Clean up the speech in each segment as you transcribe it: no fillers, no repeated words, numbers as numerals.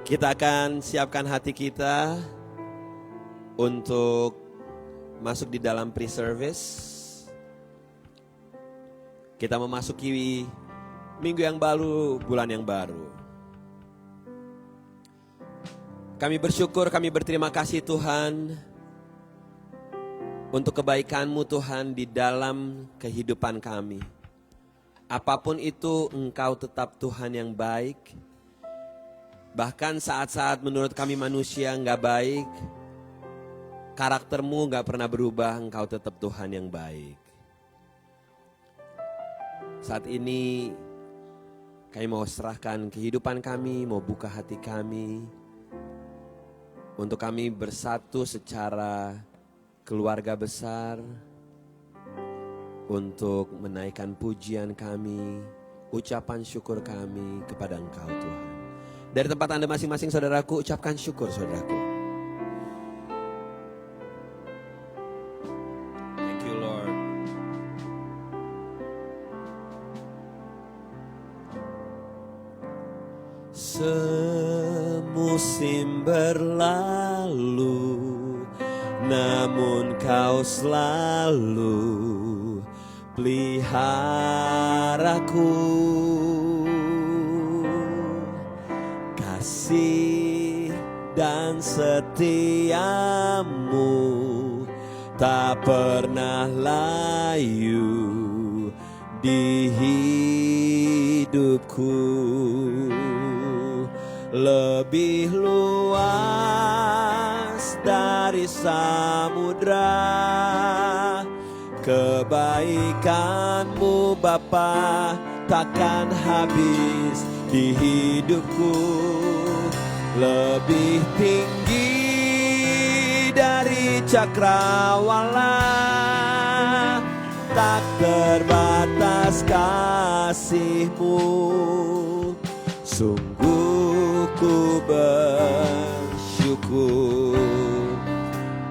Kita akan siapkan hati kita untuk masuk di dalam pre-service. Kita memasuki minggu yang baru, bulan yang baru. Kami bersyukur, kami berterima kasih Tuhan untuk kebaikan-Mu Tuhan di dalam kehidupan kami. Apapun itu, Engkau tetap Tuhan yang baik. Bahkan saat-saat menurut kami manusia enggak baik, karakter-Mu enggak pernah berubah, Engkau tetap Tuhan yang baik. Saat ini kami mau serahkan kehidupan kami, mau buka hati kami, untuk kami bersatu secara keluarga besar, untuk menaikkan pujian kami, ucapan syukur kami kepada Engkau Tuhan. Dari tempat Anda masing-masing saudaraku, ucapkan syukur saudaraku. Thank you Lord. Semusim berlalu, namun Kau selalu peliharaku. Kasih dan setiamu tak pernah layu di hidupku. Lebih luas dari samudra, kebaikan-Mu Bapa takkan habis di hidupku. Lebih tinggi dari cakrawala, tak terbatas kasih-Mu. Sungguh ku bersyukur.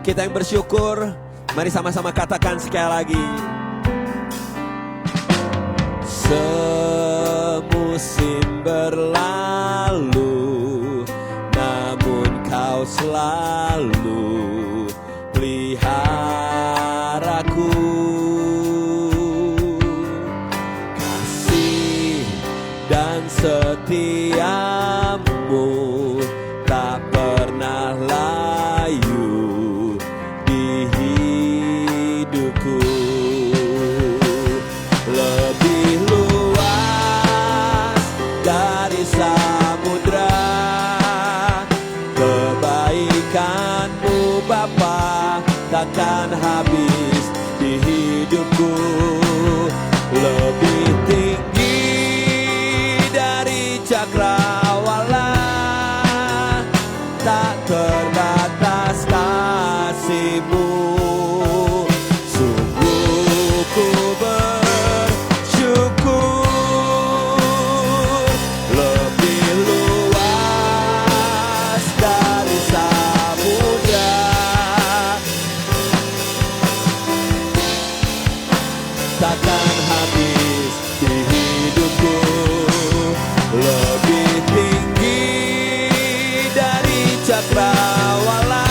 Kita yang bersyukur, mari sama-sama katakan sekali lagi. Semusim berlalu, namun Kau selalu peliharaku. Kasih dan setiamu tak pernah layu di hidupku. Lebih luas dari samudra, kebaikan-Mu Bapa takkan habis di hidupku. Lebih tinggi dari cakrawala, tak terbatas kasih-Mu. Sungguh ku bersyukur. Lebih luas dari samudra, takkan habis di hidupku. Lebih tinggi dari cakrawala,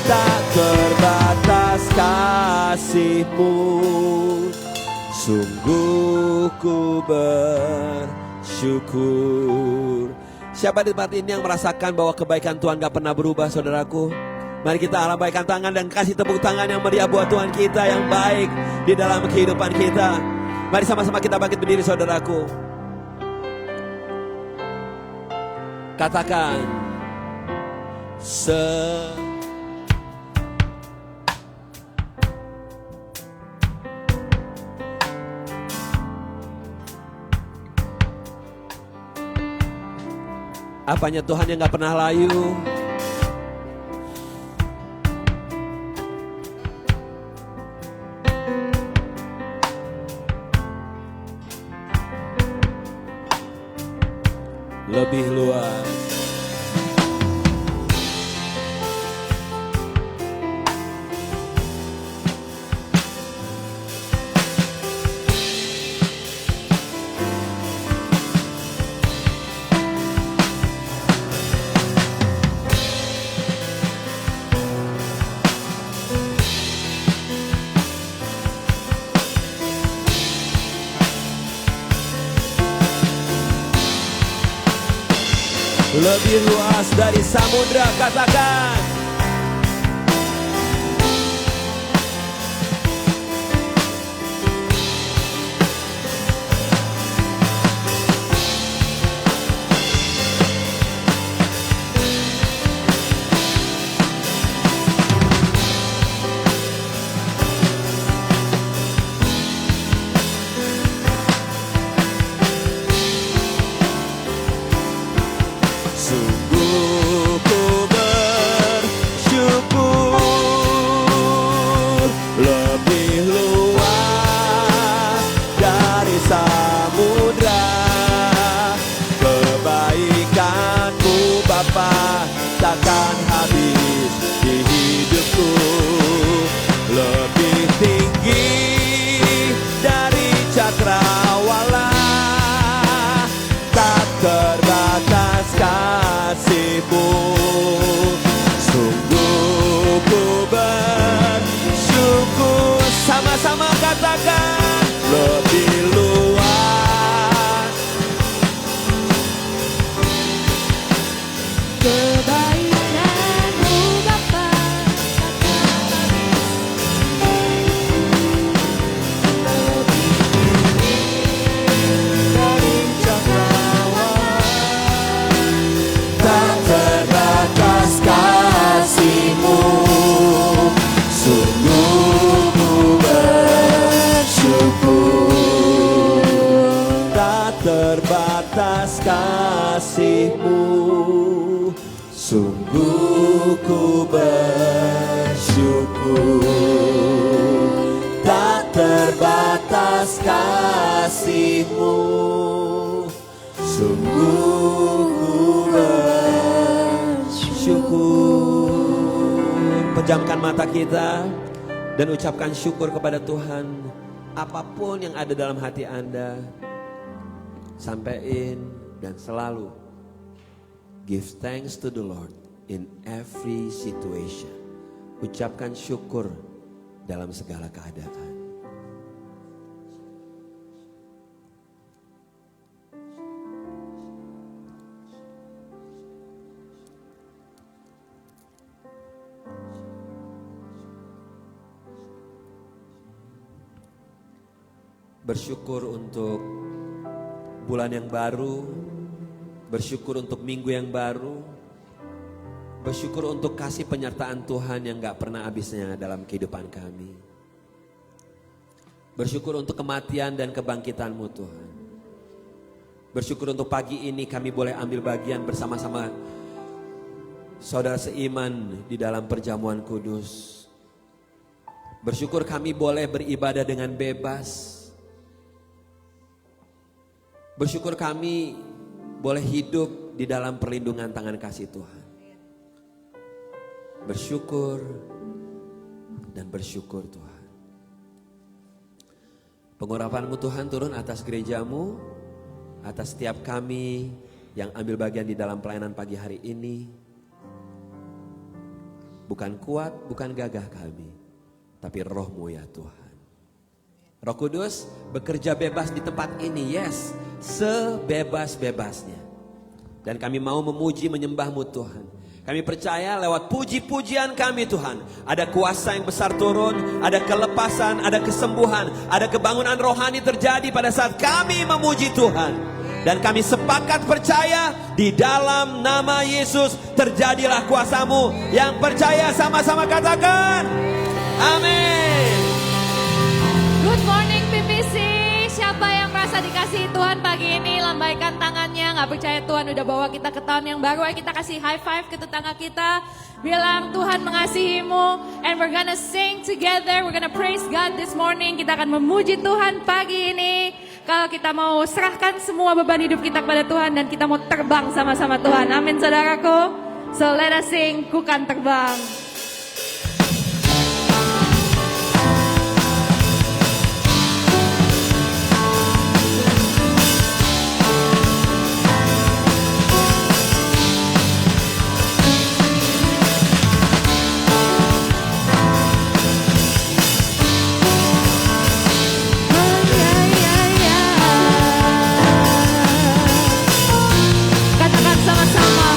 tak terbatas kasih-Mu. Sungguh ku bersyukur. Siapa di tempat ini yang merasakan bahwa kebaikan Tuhan gak pernah berubah saudaraku? Mari kita lambaikan tangan dan kasih tepuk tangan yang meriah buat Tuhan kita yang baik di dalam kehidupan kita. Mari sama-sama kita bangkit berdiri saudaraku. Katakan apanya Tuhan yang gak pernah layu? Lebih luas. lebih luas dari samudra. Katakan. Sungguh ku bersyukur, lebih luas dari samudra. Kebaikan-Mu Bapa takkan habis di hidupku, lebih tinggi dari cakrawala. Tak terbatas kasih-Mu, sungguh ku bersyukur. Sama-sama katakan, lebih luas. Kebaikan-Mu Bapa takkan Tak terbatas kasih-Mu, sungguh ku bersyukur. Tak terbatas kasih-Mu, sungguh ku bersyukur. Tak terbatas kasih-Mu, sungguh ku bersyukur. Pejamkan mata kita dan ucapkan syukur kepada Tuhan. Apapun yang ada dalam hati Anda, sampaikan dan selalu give thanks to the Lord in every situation. Ucapkan syukur dalam segala keadaan. Bersyukur untuk bulan yang baru, bersyukur untuk minggu yang baru, bersyukur untuk kasih penyertaan Tuhan yang gak pernah habisnya dalam kehidupan kami. Bersyukur untuk kematian dan kebangkitan-Mu Tuhan. Bersyukur untuk pagi ini kami boleh ambil bagian bersama-sama saudara seiman di dalam perjamuan kudus. Bersyukur kami boleh beribadah dengan bebas. Bersyukur kami boleh hidup di dalam perlindungan tangan kasih Tuhan. Bersyukur dan bersyukur Tuhan. Pengurapan-Mu Tuhan turun atas gereja-Mu, atas setiap kami yang ambil bagian di dalam pelayanan pagi hari ini. Bukan kuat, bukan gagah kami, tapi Roh-Mu ya Tuhan. Roh Kudus bekerja bebas di tempat ini, yes, sebebas-bebasnya. Dan kami mau memuji menyembah-Mu Tuhan. Kami percaya lewat puji-pujian kami Tuhan, ada kuasa yang besar turun, ada kelepasan, ada kesembuhan, ada kebangunan rohani terjadi pada saat kami memuji Tuhan. Dan kami sepakat percaya di dalam nama Yesus terjadilah kuasa-Mu. Yang percaya sama-sama katakan amin. Good morning PPC. Siapa yang merasa dikasihi Tuhan pagi ini, lambaikan tangannya. Gak percaya Tuhan udah bawa kita ke tahun yang baru. Ayo kita kasih high five ke tetangga kita. Bilang Tuhan mengasihimu. And we're gonna sing together. We're gonna praise God this morning. Kita akan memuji Tuhan pagi ini. Kalau kita mau serahkan semua beban hidup kita kepada Tuhan. Dan kita mau terbang sama-sama Tuhan. Amin saudaraku. So let us sing, Ku Kan Terbang. Katakan sama-sama.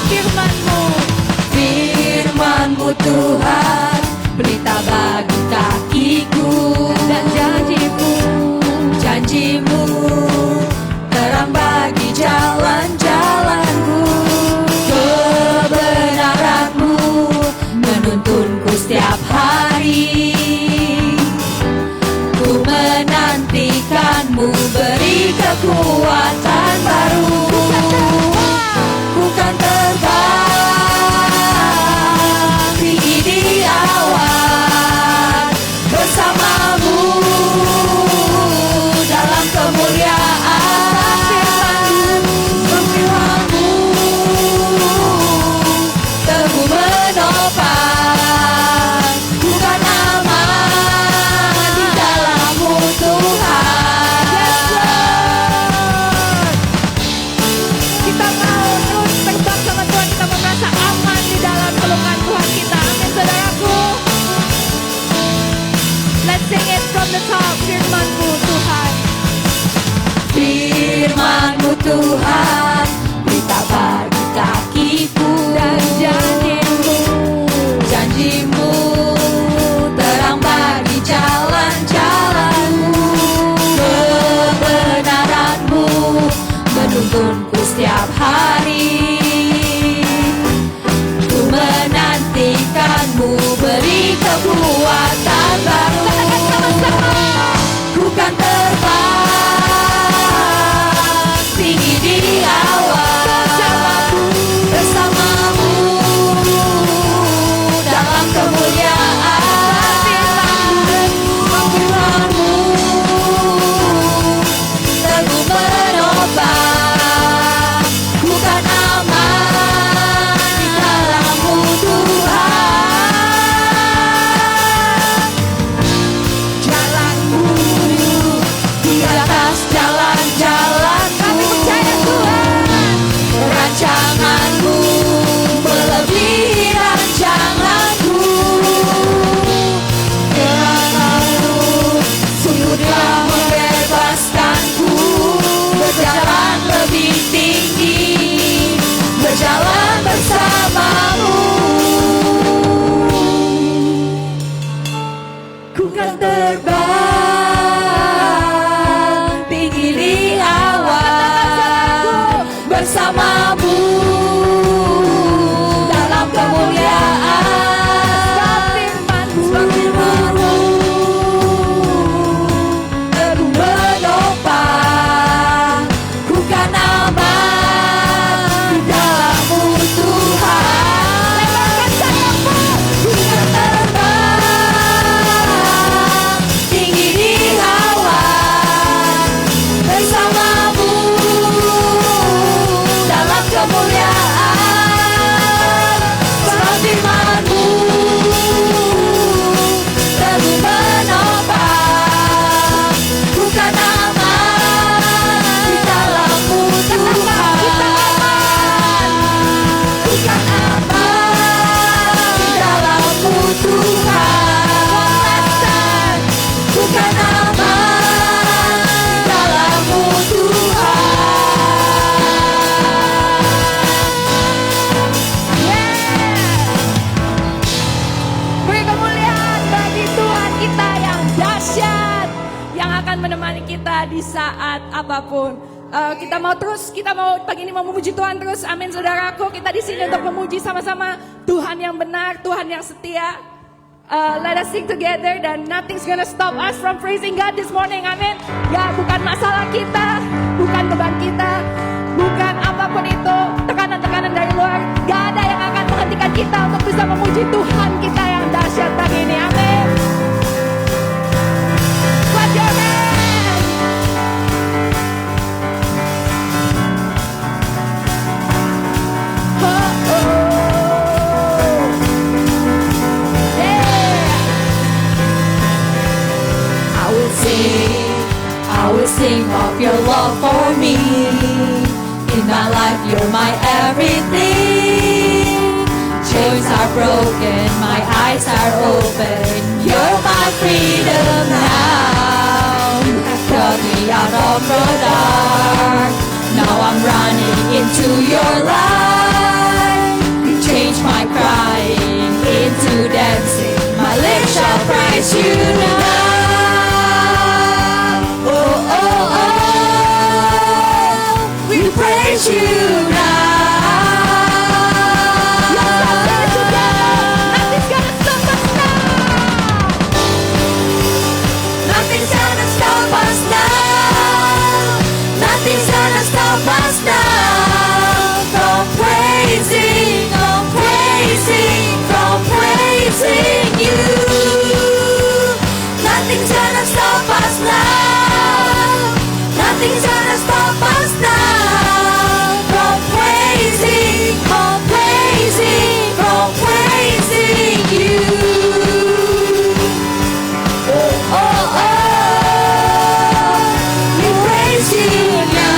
Tuhan, berita bagi kakiku. Dan janjimu terang bagi jalan-jalanmu. Kebenaranmu menuntunku setiap hari. Ku menantikanmu, beri kekuatan baru. Ku kan terbang tinggi di awan bersamamu dalam kemuliaan. Firman-Mu teguh menopang. Ku kan aman di dalam-Mu Tuhan. Jalanku di atas jalan-jalanku. Kami percaya Tuhan, rancangan-Mu melebihi rancanganku. Firman-Mu sungguh telah membebaskanku, berjalan lebih tinggi, berjalan bersama-Mu. Ku kan terbang tinggi di awan bersama-Mu dalam kemuliaan. Firman-Mu teguh menopang. Ku kan aman di dalam-Mu Tuhan. Ku kan terbang tinggi di awan bersama-Mu dalam kemuliaan. Sebab firman-Mu teguh menopang. Ku kan aman di dalam-Mu Tuhan. Ku kan aman di dalam-Mu Tuhan. Ku kan aman di dalam-Mu Beri kemuliaan bagi Tuhan kita yang dahsyat, yang akan menemani kita di saat apapun. Kita mau pagi ini mau memuji Tuhan terus. Amin saudaraku, kita di sini untuk memuji sama-sama Tuhan yang benar, Tuhan yang setia. Let us sing together dan nothing's gonna stop us from praising God this morning. Amin. Ya, bukan masalah kita, bukan beban kita, bukan apapun itu, tekanan-tekanan dari luar, gak ada yang akan menghentikan kita untuk bisa memuji Tuhan kita yang dahsyat pagi ini. Amin. Clap your hands. Oh, oh. Yeah. I will sing of your love for me. In my life, you're my everything. Chains are broken, my eyes are open. You're my freedom now. You have brought me out of the dark. Now I'm running into your light. You changed my crying into dancing. My lips shall praise you now. Oh, oh, oh, we praise you now. Nothing's gonna stop us now. Nothing's gonna stop us now. Nothing's gonna stop us now. From praising, from praising you. Nothing's gonna stop us now. Nothing's gonna stop us now. From praising, from praising you. Oh, oh, oh, we praise you now.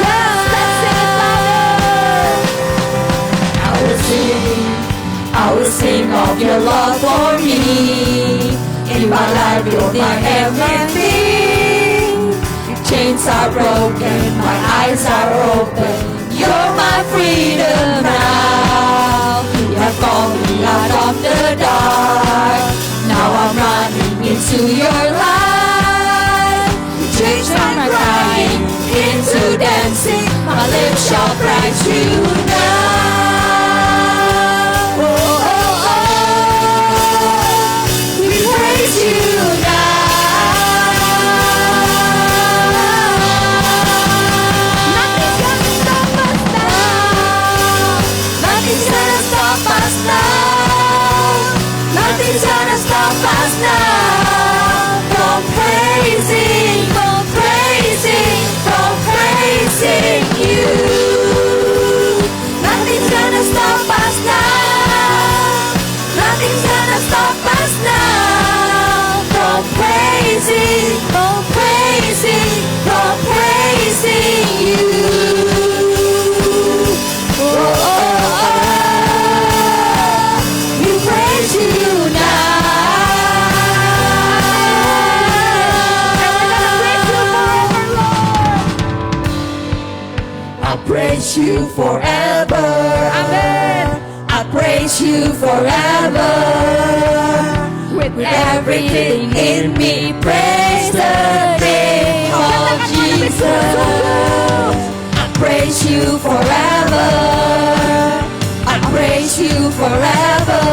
Yes, let's sing it louder. I will sing of your love for me. In my life, you're my everything. You changed chains are broken, my eyes are open. You're my freedom now. You have called me out of the dark. Now I'm running into your light. You changed my crying into dancing. My lips shall praise you now. Oh, oh, oh. We praise you now. Nothing's gonna stop us now. Nothing's gonna stop us now. Nothing's gonna stop us now from praising, from praising, from praising you. Nothing's gonna stop us now. Nothing's gonna stop us now from praising, from praising, from praising you. Oh, oh, oh. We praise you now. I praise you forever. Amen. I praise you forever. With everything in me, praise the name of Jesus. I praise you forever. I praise you forever.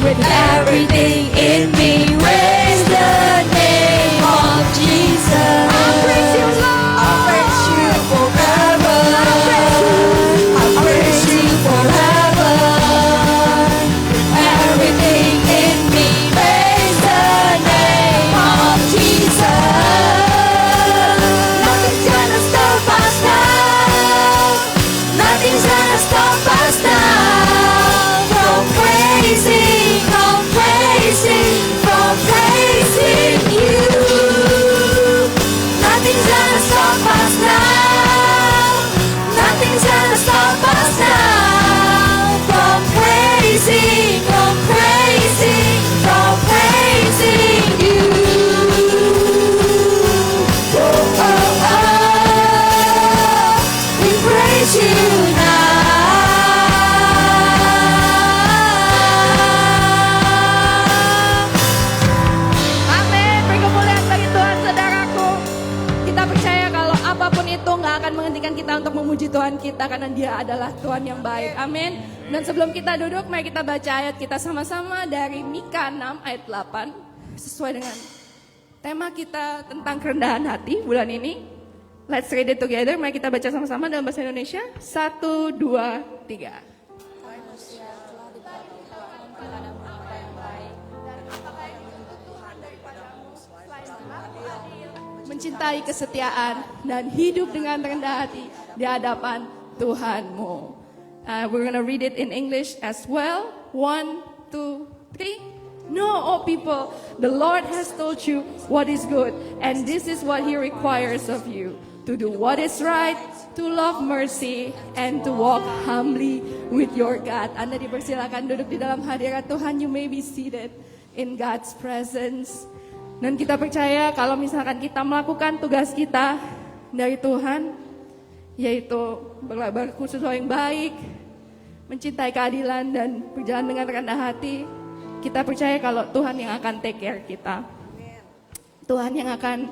With everything in me, praise the name of Jesus. I praise you, Lord. I praise you forever. I praise you forever. Everything in me, praise the name of Jesus. Nothing's gonna stop us now. Nothing's gonna stop us now from praising, from praising, from praising you. Nothing's gonna stop us now. Nothing's gonna stop us now from praising, from praising, from praising you. Oh, oh, oh. We praise you now. Amin. Beri kemuliaan bagi Tuhan, saudaraku. Kita percaya kalau apapun itu nggak akan menghentikan kita untuk memuji Tuhan kita, karena Dia adalah Tuhan yang baik. Amin. Dan sebelum kita duduk, mari kita baca ayat kita sama-sama dari Mika 6 ayat 8. Sesuai dengan tema kita tentang kerendahan hati bulan ini. Let's read it together. Mari kita baca sama-sama dalam bahasa Indonesia. 1, 2, 3. Mencintai kesetiaan dan hidup dengan rendah hati di hadapan Tuhanmu. We're gonna read it in English as well. 1, 2, 3. Know, O people, the Lord has told you what is good, and this is what He requires of you: to do what is right, to love mercy, and to walk humbly with your God. Anda dipersilakan duduk di dalam hadirat Tuhan. You may be seated in God's presence. Dan kita percaya kalau misalkan kita melakukan tugas kita dari Tuhan, yaitu berkhusus yang baik, mencintai keadilan dan berjalan dengan rendah hati, kita percaya kalau Tuhan yang akan take care kita. Tuhan yang akan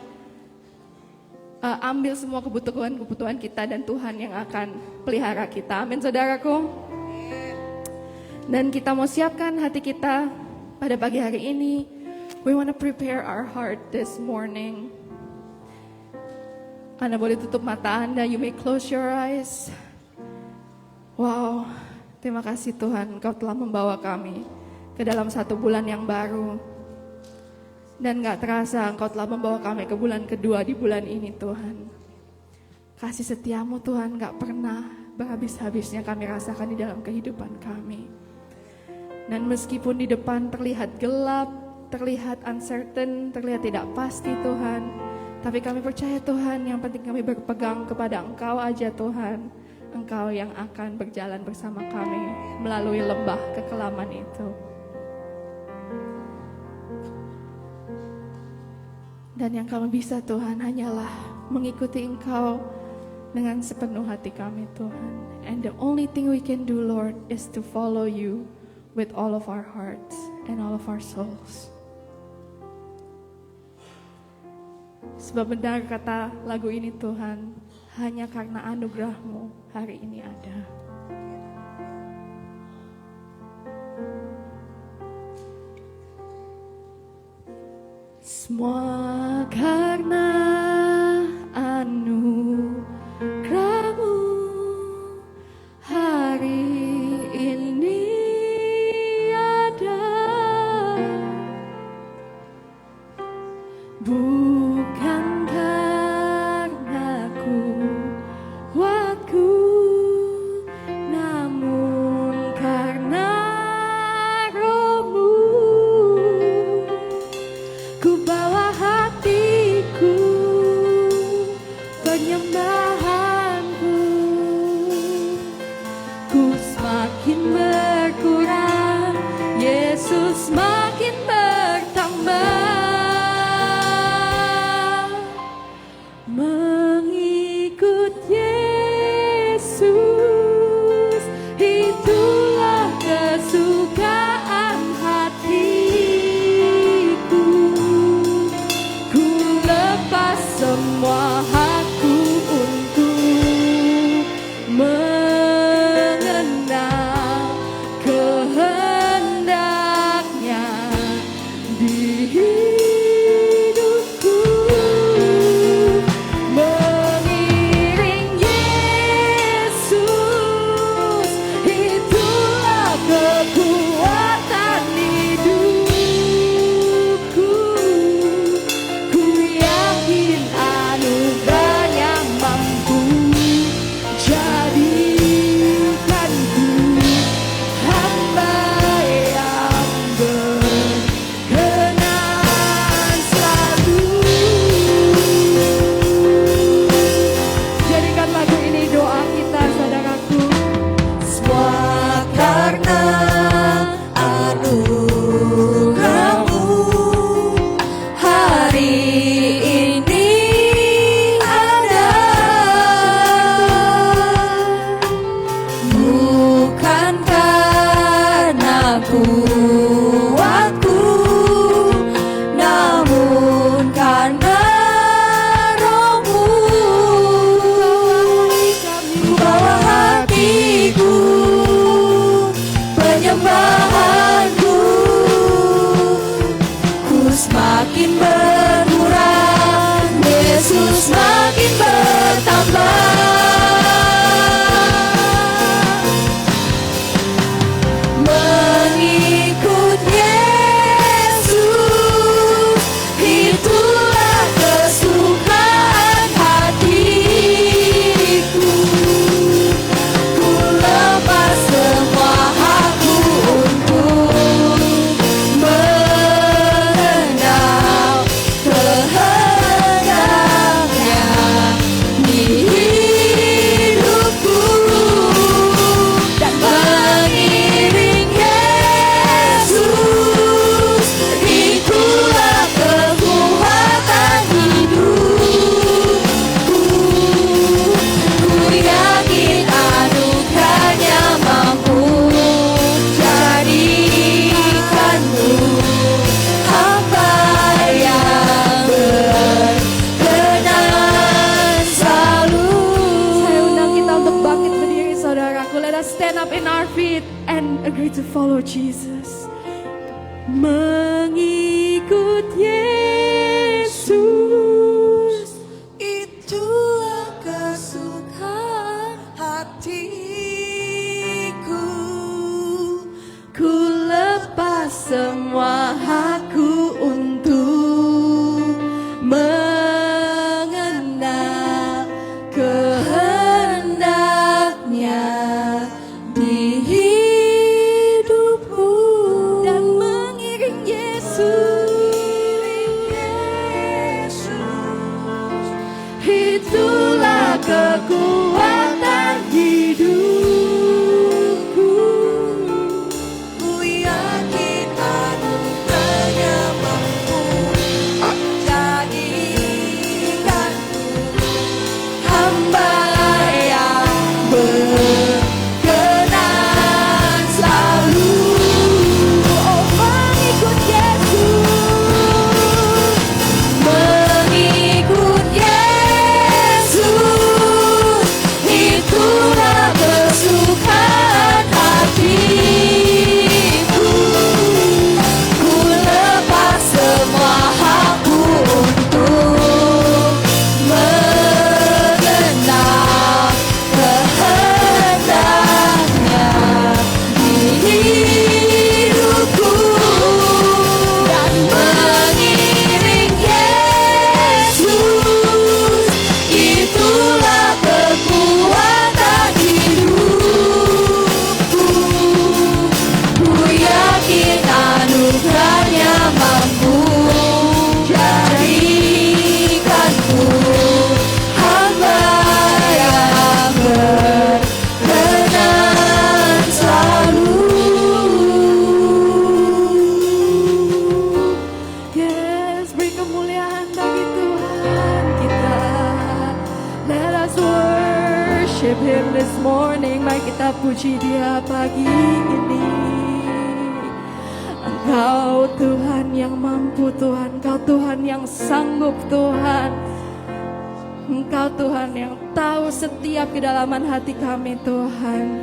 ambil semua kebutuhan kita, dan Tuhan yang akan pelihara kita. Amin, saudaraku. Dan kita mau siapkan hati kita pada pagi hari ini. We want to prepare our heart this morning. Anda boleh tutup mata Anda. You may close your eyes. Wow, terima kasih Tuhan, Engkau telah membawa kami ke dalam satu bulan yang baru. Dan gak terasa Engkau telah membawa kami ke bulan kedua di bulan ini, Tuhan. Kasih setiamu Tuhan gak pernah berhabis-habisnya kami rasakan di dalam kehidupan kami. Dan meskipun di depan terlihat gelap, terlihat uncertain, terlihat tidak pasti Tuhan, tapi kami percaya Tuhan, yang penting kami berpegang kepada Engkau aja Tuhan. Engkau yang akan berjalan bersama kami melalui lembah kekelaman itu. Dan yang kami bisa Tuhan hanyalah mengikuti Engkau dengan sepenuh hati kami Tuhan. And the only thing we can do Lord is to follow you with all of our hearts and all of our souls. Sebab benar kata lagu ini Tuhan, hanya karena anugerah-Mu hari ini ada. Semua karena anugerah-Mu hari ini ada. Bukan karena kuatku, namun karena Roh-Mu. Ku bawa hatiku, penyembahanku, ku semakin berkurang, Yesus makin bertambah. Mengikut Yesus, itulah kesukaan hatiku. Ku lepas semua hakku untuk mengenal kehendaknya di hidupku. Mengiring Yesus, itulah kekuatan hidupku. Ku yakin anugerah-Nya mampu jadikanku hamba yang berkenan selalu. Jadikan lagu ini doa kita, saudaraku. Semua karena anugerah-Mu hari ini ada. Bukan karena kuatku, namun karena Roh-Mu. Ku bawa hatiku, penyembahanku, ku semakin berkurang, Yesus makin bertambah. Mengikut Yesus, itulah kesukaan hatiku. Ku lepas semua hakku untuk mengenal kehendaknya di hidupku. Dan mengiring Yesus, itulah kekuatan hidupku. Ku yakin anugerah-Nya mampu jadikanku hamba yang berkenan selalu. Saya undang kita untuk bangkit berdiri, saudaraku. Let us stand up in our feet and agree to follow Jesus. Mengikut Yesus, itulah kesukaan hatiku. Ku lepas semua hakku untuk mengenal kehendaknya di hidupku. Dan mengiring Yesus, itulah kekuatan hidupku. Ku yakin anugerah worship Him this morning. Mari kita puji Dia pagi ini. Engkau Tuhan yang mampu Tuhan, Engkau Tuhan yang sanggup Tuhan. Engkau Tuhan yang tahu setiap kedalaman hati kami Tuhan.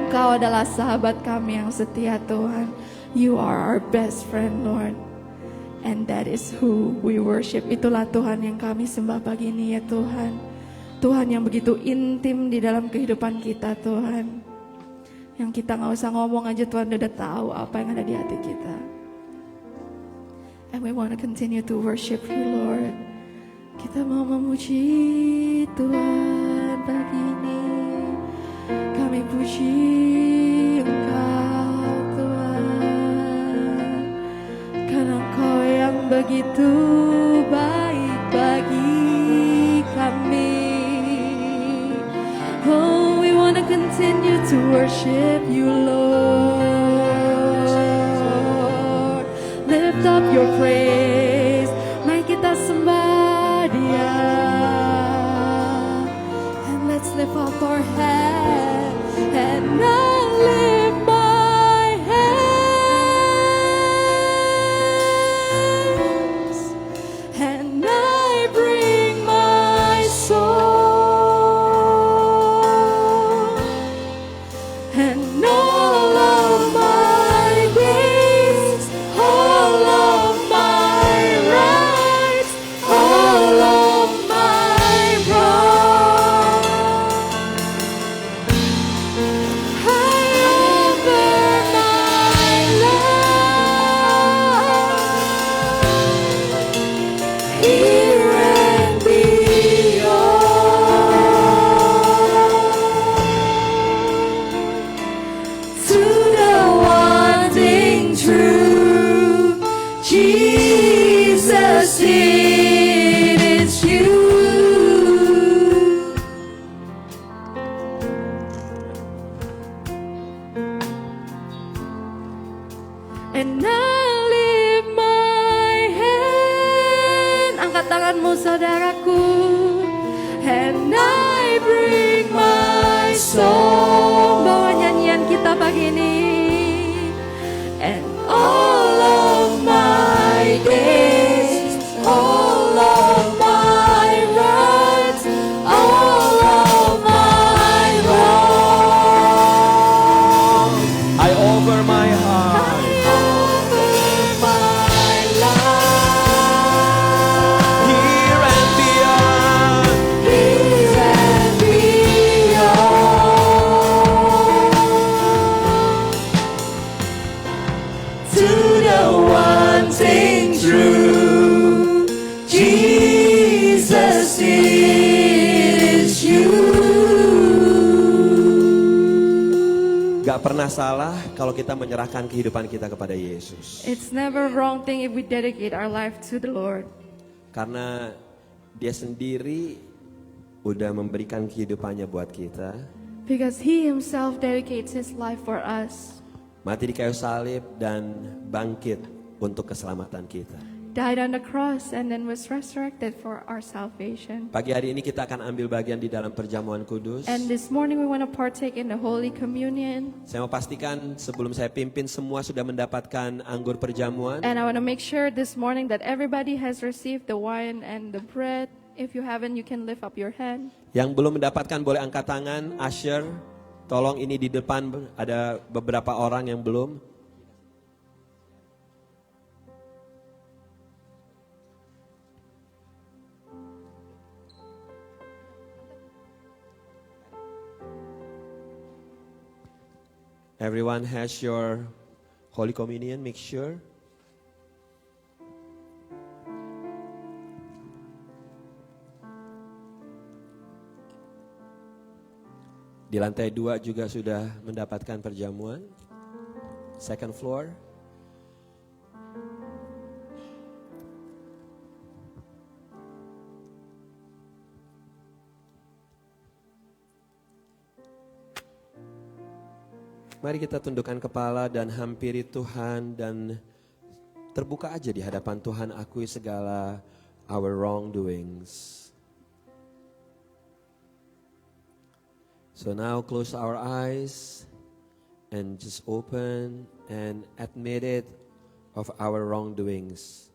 Engkau adalah sahabat kami yang setia Tuhan. You are our best friend Lord. And that is who we worship. Itulah Tuhan yang kami sembah pagi ini ya Tuhan. Tuhan yang begitu intim di dalam kehidupan kita Tuhan. Yang kita gak usah ngomong aja Tuhan udah tahu apa yang ada di hati kita. And we want to continue to worship you Lord. Kita mau memuji Tuhan pagi ini. Kami puji Engkau Tuhan. Karena Engkau yang begitu baik bagi kami. Oh, we want to continue to worship you, Lord. Lift up your praise. Mari kita sembah Dia. And let's lift up our hands. And I lift my hands. And I bring my soul. And all of my grace, all of my rights, all of my wrongs, I offer my life here and beyond. To the wanting true Jesus, it is you. And I lift my hand. Angkat tanganmu saudaraku. And I bring my song. Bawa nyanyian kita pagi ini. And all of my days, all of my rights, all of my wrongs, I offer my heart. I offer my life Here and beyond. here and beyond. To the wanting true Jesus, it is you. Gak pernah salah kalau kita menyerahkan kehidupan kita kepada Yesus. It's never a wrong thing if we dedicate our life to the Lord. Karena Dia sendiri udah memberikan kehidupannya buat kita. Because He Himself dedicates His life for us. Mati di kayu salib dan bangkit untuk keselamatan kita. Died on the cross and then was resurrected for our salvation. Pagi hari ini kita akan ambil bagian di dalam perjamuan kudus. And this morning we want to partake in the Holy Communion. Saya mau pastikan sebelum saya pimpin semua sudah mendapatkan anggur perjamuan. And I want to make sure this morning that everybody has received the wine and the bread. If you haven't, you can lift up your hand. Yang belum mendapatkan boleh angkat tangan. Usher, tolong ini di depan ada beberapa orang yang belum. Everyone has your Holy Communion, make sure. Di lantai 2 juga sudah mendapatkan perjamuan. Second floor. Mari kita tundukkan kepala dan hampiri Tuhan dan terbuka aja di hadapan Tuhan, akui segala our wrongdoings. So now close our eyes and just open and admit it of our wrongdoings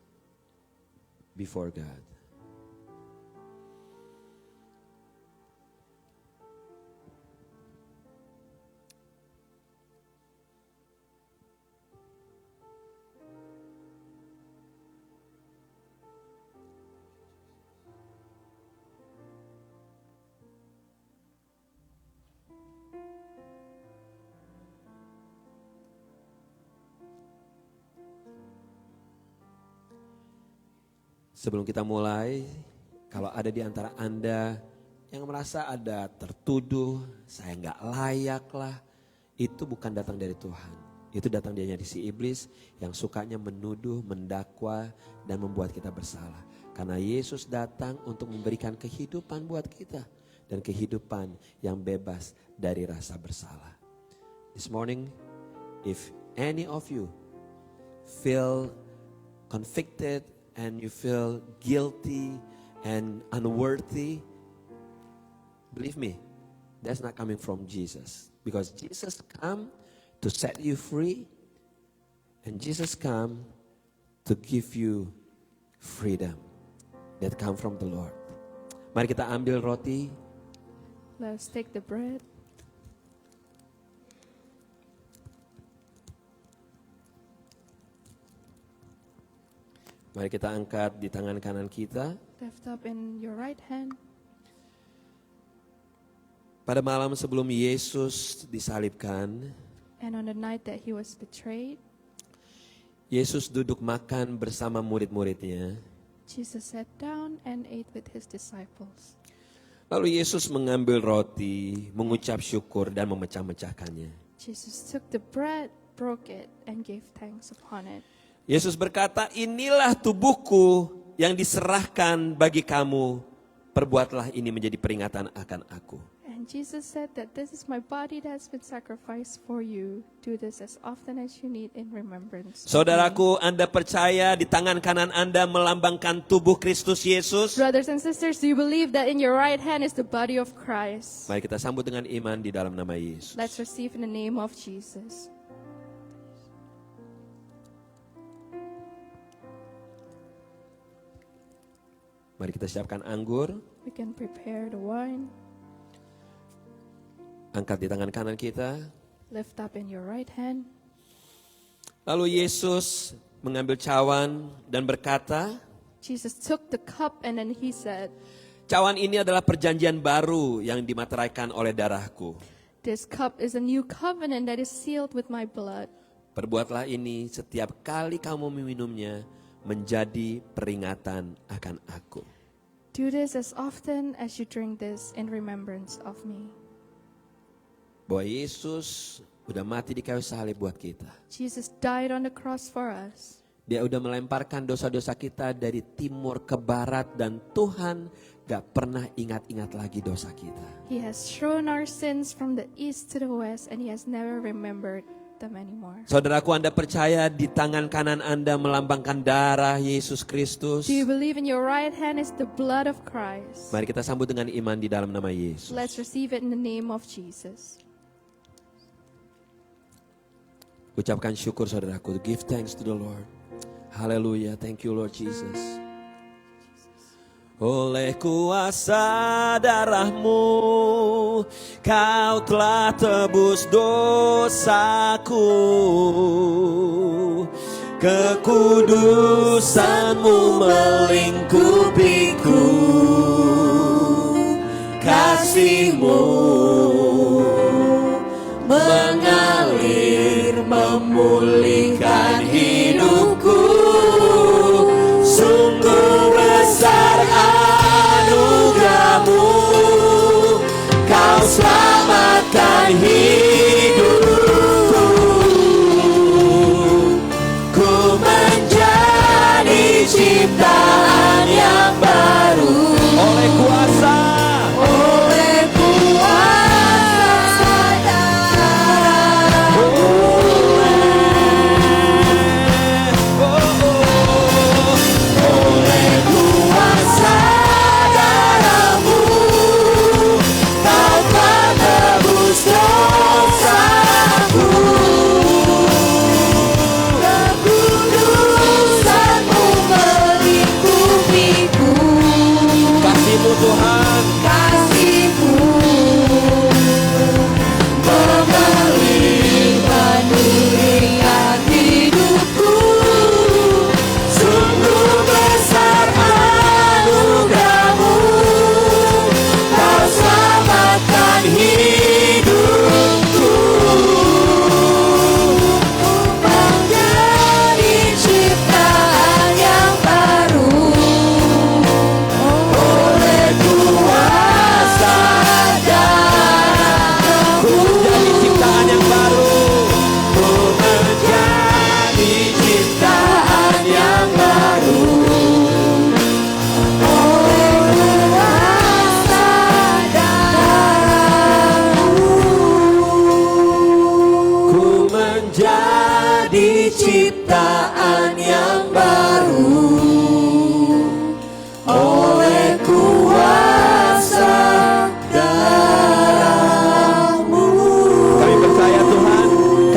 before God. Sebelum kita mulai, kalau ada di antara Anda yang merasa ada tertuduh, saya nggak layak lah, itu bukan datang dari Tuhan. Itu datang dari si iblis yang sukanya menuduh, mendakwa, dan membuat kita bersalah. Karena Yesus datang untuk memberikan kehidupan buat kita. Dan kehidupan yang bebas dari rasa bersalah. This morning, if any of you feel convicted, and you feel guilty and unworthy, believe me, that's not coming from Jesus. Because Jesus come to set you free, and Jesus come to give you freedom that come from the Lord. Mari kita ambil roti. Let's take the bread. Mari kita angkat di tangan kanan kita. Lift up in your right hand. Pada malam sebelum Yesus disalibkan, And on the night that he was betrayed, Yesus duduk makan bersama murid-muridnya. Jesus sat down and ate with his disciples. Lalu Yesus mengambil roti, mengucap syukur dan memecah-mecahkannya. Jesus took the bread, broke it, and gave thanks upon it. Yesus berkata, inilah tubuhku yang diserahkan bagi kamu. Perbuatlah ini menjadi peringatan akan aku. And Jesus said that this is my body that has been sacrificed for you. Do this as often as you need in remembrance. Saudaraku, Anda percaya di tangan kanan Anda melambangkan tubuh Kristus Yesus? Brothers and sisters, do you believe that in your right hand is the body of Christ? Mari kita sambut dengan iman di dalam nama Yesus. Let's receive in the name of Jesus. Mari kita siapkan anggur. We can prepare the wine. Angkat di tangan kanan kita. Lift up in your right hand. Lalu Yesus mengambil cawan dan berkata, Jesus took the cup and then he said, cawan ini adalah perjanjian baru yang dimateraikan oleh darahku. this cup is a new covenant that is sealed with my blood. Perbuatlah ini setiap kali kamu meminumnya menjadi peringatan akan aku. Do this as often as you drink this in remembrance of me. Bahwa Yesus udah mati di kayu salib buat kita. Jesus died on the cross for us. Dia udah melemparkan dosa-dosa kita dari timur ke barat dan Tuhan gak pernah ingat-ingat lagi dosa kita. He has thrown our sins from the east to the west and he has never remembered them anymore. Saudaraku, Anda percaya di tangan kanan Anda melambangkan darah Yesus Kristus? Do you believe in your right hand is the blood of Christ? Mari kita sambut dengan iman di dalam nama Yesus. Let's receive it in the name of Jesus. Ucapkan syukur saudaraku. Give thanks to the Lord. Haleluya. Thank you Lord Jesus. Oleh kuasa darahmu, kau telah tebus dosaku. Kekudusanmu melingkupiku. Kasihmu mengalir memulihkan hidupku. Sungguh besar anugerahmu, kau selamatkan hidupku. Ku menjadi ciptaan yang baru oleh kuasa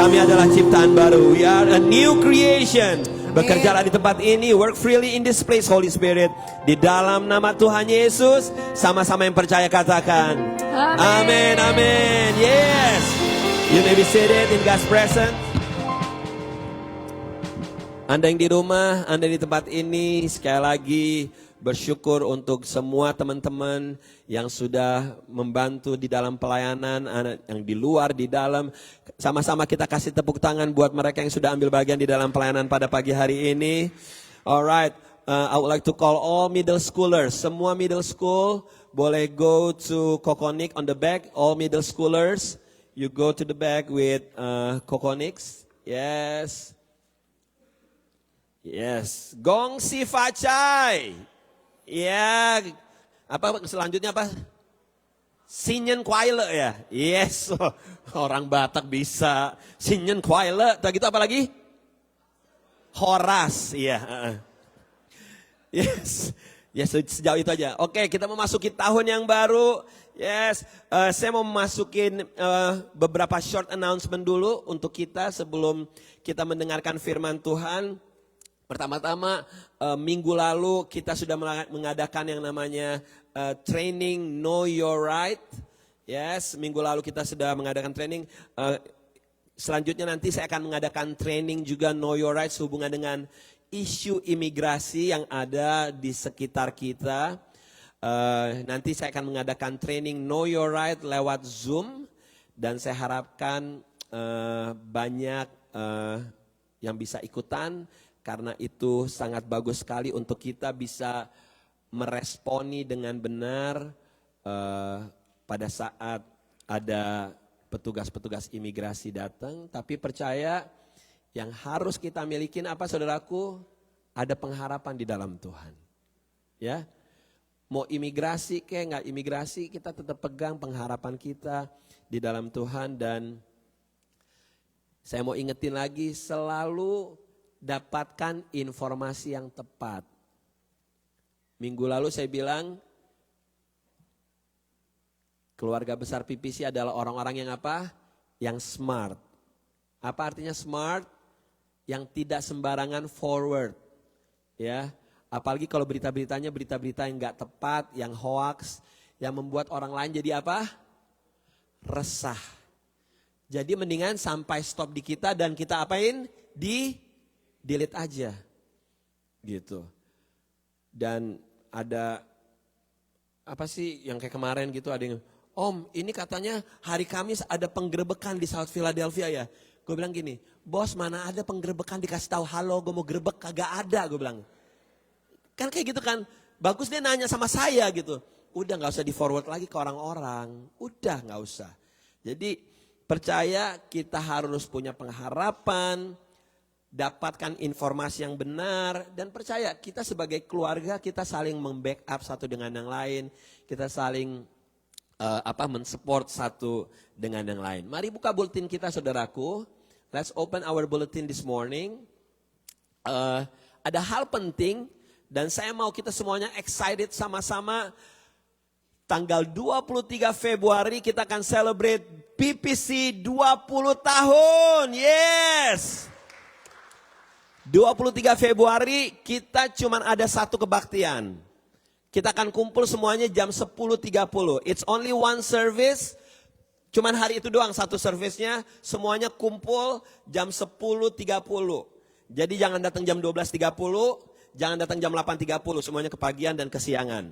kami adalah ciptaan baru. We are a new creation. Bekerjalah di tempat ini, work freely in this place, Holy Spirit. Di dalam nama Tuhan Yesus, sama-sama yang percaya katakan, amin, amin. Yes. You may be seated in God's presence. Anda yang di rumah, Anda di tempat ini, sekali lagi bersyukur untuk semua teman-teman yang sudah membantu di dalam pelayanan, yang di luar, di dalam. Sama-sama kita kasih tepuk tangan buat mereka yang sudah ambil bagian di dalam pelayanan pada pagi hari ini. Alright, I would like to call all middle schoolers. Semua middle school boleh go to Kokonik on the back. All middle schoolers, you go to the back with Kokonix. Yes. Yes, Gong Si Facai. Ya, apa selanjutnya apa? Sinyen Kwaile ya. Yes, orang Batak bisa. Sinyen Kwaile, tak gitu apa lagi? Horas, iya. Yes, yes sejauh itu aja. Oke, kita memasuki tahun yang baru. Yes, saya mau masukin beberapa short announcement dulu untuk kita sebelum kita mendengarkan firman Tuhan. Pertama-tama minggu lalu kita sudah mengadakan yang namanya training Know Your Right. Yes, minggu lalu kita sudah mengadakan training. Selanjutnya nanti saya akan mengadakan training juga Know Your Rights hubungan dengan isu imigrasi yang ada di sekitar kita. Nanti saya akan mengadakan training Know Your Right lewat Zoom. Dan saya harapkan banyak yang bisa ikutan. Karena itu sangat bagus sekali untuk kita bisa meresponi dengan benar pada saat ada petugas-petugas imigrasi datang. Tapi percaya yang harus kita miliki apa saudaraku? Ada pengharapan di dalam Tuhan. Ya, mau imigrasi kayak nggak imigrasi kita tetap pegang pengharapan kita di dalam Tuhan. Dan saya mau ingetin lagi selalu dapatkan informasi yang tepat. Minggu lalu saya bilang, keluarga besar PPC adalah orang-orang yang apa? Yang smart. Apa artinya smart? Yang tidak sembarangan forward. Ya, apalagi kalau berita-beritanya berita-berita yang nggak tepat, yang hoax, yang membuat orang lain jadi apa? Resah. Jadi mendingan sampai stop di kita dan kita apain? Delete aja gitu. Dan ada apa sih yang kayak kemarin gitu ada yang, Om ini katanya hari Kamis ada penggerebekan di South Philadelphia ya. Gue bilang gini, bos mana ada penggerebekan dikasih tahu halo gue mau gerebek, kagak ada gue bilang. Kan kayak gitu kan, bagus dia nanya sama saya gitu. Udah gak usah di forward lagi ke orang-orang, udah gak usah. Jadi percaya kita harus punya pengharapan, dapatkan informasi yang benar dan percaya kita sebagai keluarga kita saling membackup satu dengan yang lain, kita saling mensupport satu dengan yang lain. Mari buka bulletin kita saudaraku. Let's open our bulletin this morning. Ada hal penting dan saya mau kita semuanya excited sama-sama. Tanggal 23 Februari kita akan celebrate PPC 20 tahun. Yes. 23 Februari kita cuman ada satu kebaktian. Kita akan kumpul semuanya jam 10.30. It's only one service. Cuman hari itu doang satu service-nya. Semuanya kumpul jam 10.30. Jadi jangan datang jam 12.30. Jangan datang jam 8.30. Semuanya kepagian dan kesiangan.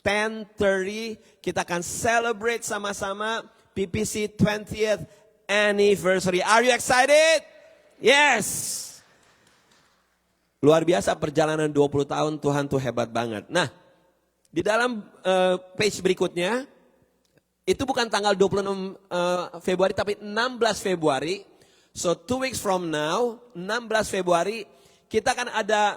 10:30 kita akan celebrate sama-sama PPC 20th anniversary. Are you excited? Yes. Luar biasa perjalanan 20 tahun Tuhan tuh hebat banget. Nah, di dalam page berikutnya, itu bukan tanggal 26 Februari tapi 16 Februari. So 2 weeks from now, 16 Februari, kita akan ada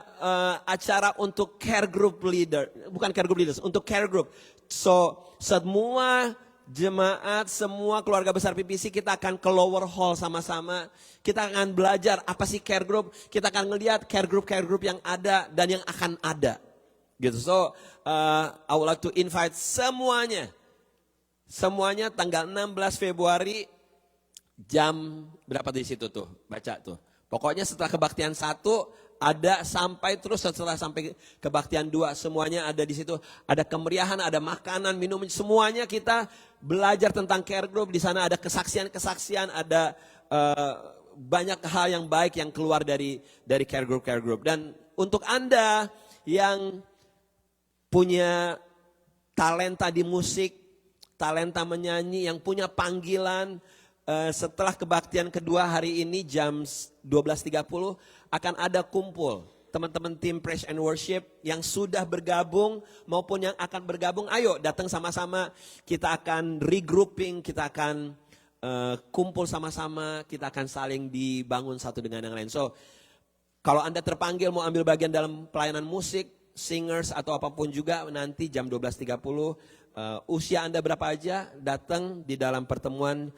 acara untuk care group leader. Bukan care group leaders, untuk care group. So semua jemaat, semua keluarga besar PPC kita akan ke lower hall sama-sama. Kita akan belajar apa sih care group. Kita akan ngelihat care group yang ada dan yang akan ada. Gitu. So I would like to invite semuanya. Semuanya tanggal 16 Februari jam berapa di situ tuh? Baca tuh. Pokoknya setelah kebaktian 1 ada sampai terus setelah sampai kebaktian 2 semuanya ada di situ. Ada kemeriahan, ada makanan, minum, semuanya kita belajar tentang care group. Di sana ada kesaksian-kesaksian, ada banyak hal yang baik yang keluar dari care group. Dan untuk Anda yang punya talenta di musik, talenta menyanyi, yang punya panggilan, setelah kebaktian kedua hari ini jam 12.30 akan ada kumpul teman-teman tim Praise and Worship yang sudah bergabung maupun yang akan bergabung. Ayo datang sama-sama, kita akan regrouping, kita akan kumpul sama-sama, kita akan saling dibangun satu dengan yang lain. So kalau Anda terpanggil mau ambil bagian dalam pelayanan musik, singers atau apapun juga nanti jam 12.30, usia Anda berapa aja, datang di dalam pertemuan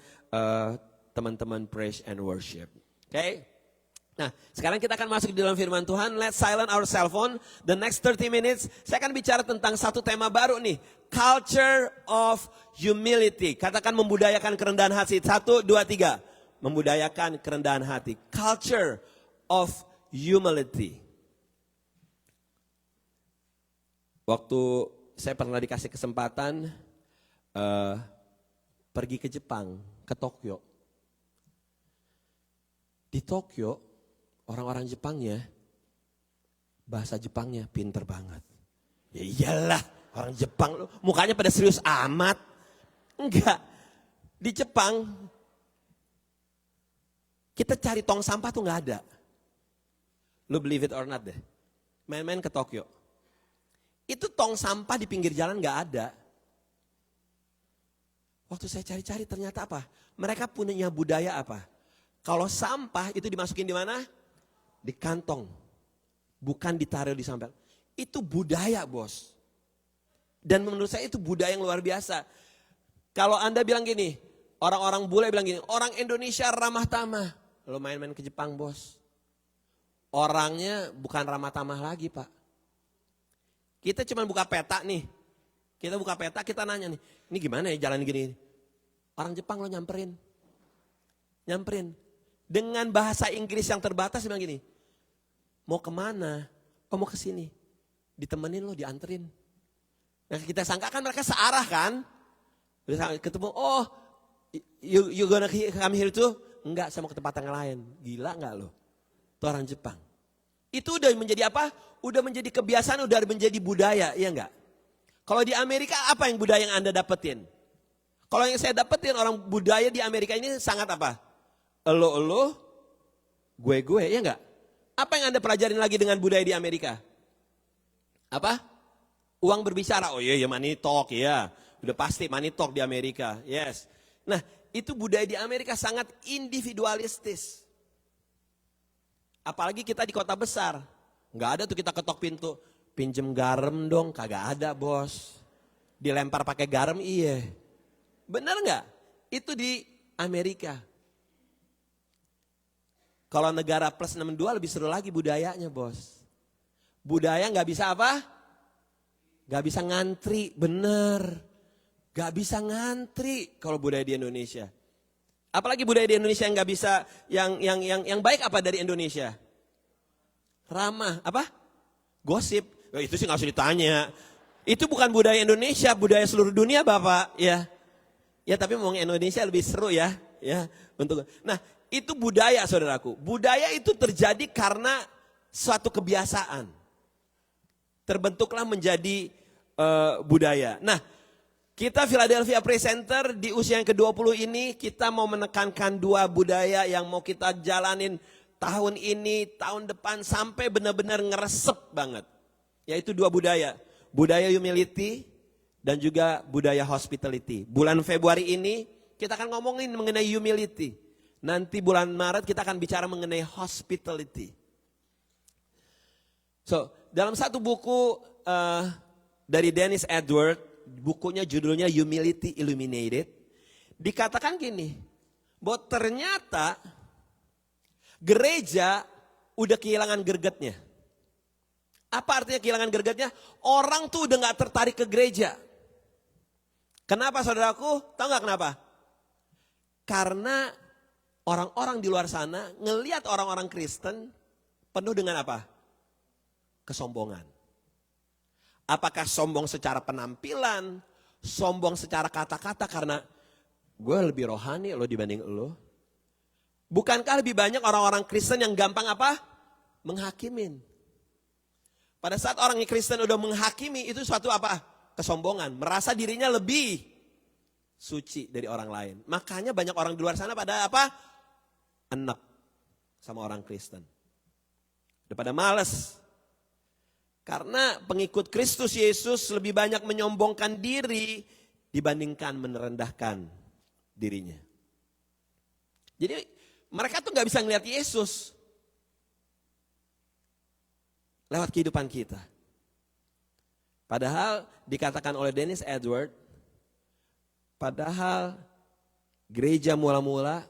teman-teman Praise and Worship. Oke? Nah, sekarang kita akan masuk di dalam firman Tuhan. Let's silent our cell phone. The next 30 minutes, saya akan bicara tentang satu tema baru nih. Culture of humility. Katakan membudayakan kerendahan hati. 1, 2, 3. Membudayakan kerendahan hati. Culture of humility. Waktu saya pernah dikasih kesempatan pergi ke Jepang, ke Tokyo. Di Tokyo, orang-orang Jepangnya, bahasa Jepangnya pinter banget. Ya iyalah, orang Jepang mukanya pada serius amat. Enggak, di Jepang kita cari tong sampah tuh nggak ada. Lu believe it or not deh, main-main ke Tokyo. Itu tong sampah di pinggir jalan nggak ada. Waktu saya cari-cari ternyata apa? Mereka punya budaya apa? Kalau sampah itu dimasukin di mana? Di kantong. Bukan ditaruh di sampah. Itu budaya, bos. Dan menurut saya itu budaya yang luar biasa. Kalau Anda bilang gini, orang-orang bule bilang gini, orang Indonesia ramah tamah. Lo main-main ke Jepang, bos. Orangnya bukan ramah tamah lagi, Pak. Kita cuma buka peta nih. Kita buka peta, kita nanya nih, ini gimana ya jalan gini? Orang Jepang lo nyamperin. Dengan bahasa Inggris yang terbatas bilang gini, mau kemana? Oh mau kesini. Ditemenin lo, dianterin. Nah kita sangka kan mereka searah kan? Udah ketemu, oh you gonna come here too? Enggak, saya mau ke tempat yang lain. Gila enggak lo? Itu orang Jepang. Itu udah menjadi apa? Udah menjadi kebiasaan, udah menjadi budaya, iya enggak? Kalau di Amerika apa yang budaya yang Anda dapetin? Kalau yang saya dapetin orang budaya di Amerika ini sangat apa? Elo, gue, ya enggak? Apa yang Anda pelajarin lagi dengan budaya di Amerika? Apa? Uang berbicara, oh iya money talk ya. Udah pasti money talk di Amerika, yes. Nah itu budaya di Amerika sangat individualistis. Apalagi kita di kota besar. Nggak ada tuh kita ketok pintu. Pinjem garam dong, kagak ada bos. Dilempar pakai garam, iya. Benar nggak? Itu di Amerika. Kalau negara plus 62 lebih seru lagi budayanya bos. Budaya nggak bisa apa? Nggak bisa ngantri, bener. Nggak bisa ngantri kalau budaya di Indonesia. Apalagi budaya di Indonesia yang nggak bisa, yang baik apa dari Indonesia? Ramah, apa? Gosip. Itu sih nggak usah ditanya. Itu bukan budaya Indonesia, budaya seluruh dunia Bapak, ya. Ya tapi ngomong Indonesia lebih seru ya, Nah, itu budaya saudaraku. Budaya itu terjadi karena suatu kebiasaan. Terbentuklah menjadi budaya. Nah, kita Philadelphia Praise Center di usia yang ke-20 ini kita mau menekankan 2 budaya yang mau kita jalanin tahun ini, tahun depan sampai benar-benar ngeresep banget. Yaitu 2 budaya. Budaya humility dan juga budaya hospitality. Bulan Februari ini kita akan ngomongin mengenai humility. Nanti bulan Maret kita akan bicara mengenai hospitality. So, dalam satu buku dari Dennis Edward, bukunya judulnya Humility Illuminated, dikatakan gini, bahwa ternyata gereja udah kehilangan gregetnya. Apa artinya kehilangan gregetnya? Orang tuh udah gak tertarik ke gereja. Kenapa saudaraku? Tahu gak kenapa? Karena orang-orang di luar sana ngelihat orang-orang Kristen penuh dengan apa? Kesombongan. Apakah sombong secara penampilan, sombong secara kata-kata karena gue lebih rohani lo dibanding lo? Bukankah lebih banyak orang-orang Kristen yang gampang apa? Menghakimin. Pada saat orang Kristen udah menghakimi itu suatu apa? Kesombongan. Merasa dirinya lebih suci dari orang lain. Makanya banyak orang di luar sana pada apa? Enek sama orang Kristen. Udah pada males. Karena pengikut Kristus Yesus lebih banyak menyombongkan diri dibandingkan merendahkan dirinya. Jadi mereka tuh gak bisa ngelihat Yesus lewat kehidupan kita. Padahal dikatakan oleh Dennis Edward, padahal gereja mula-mula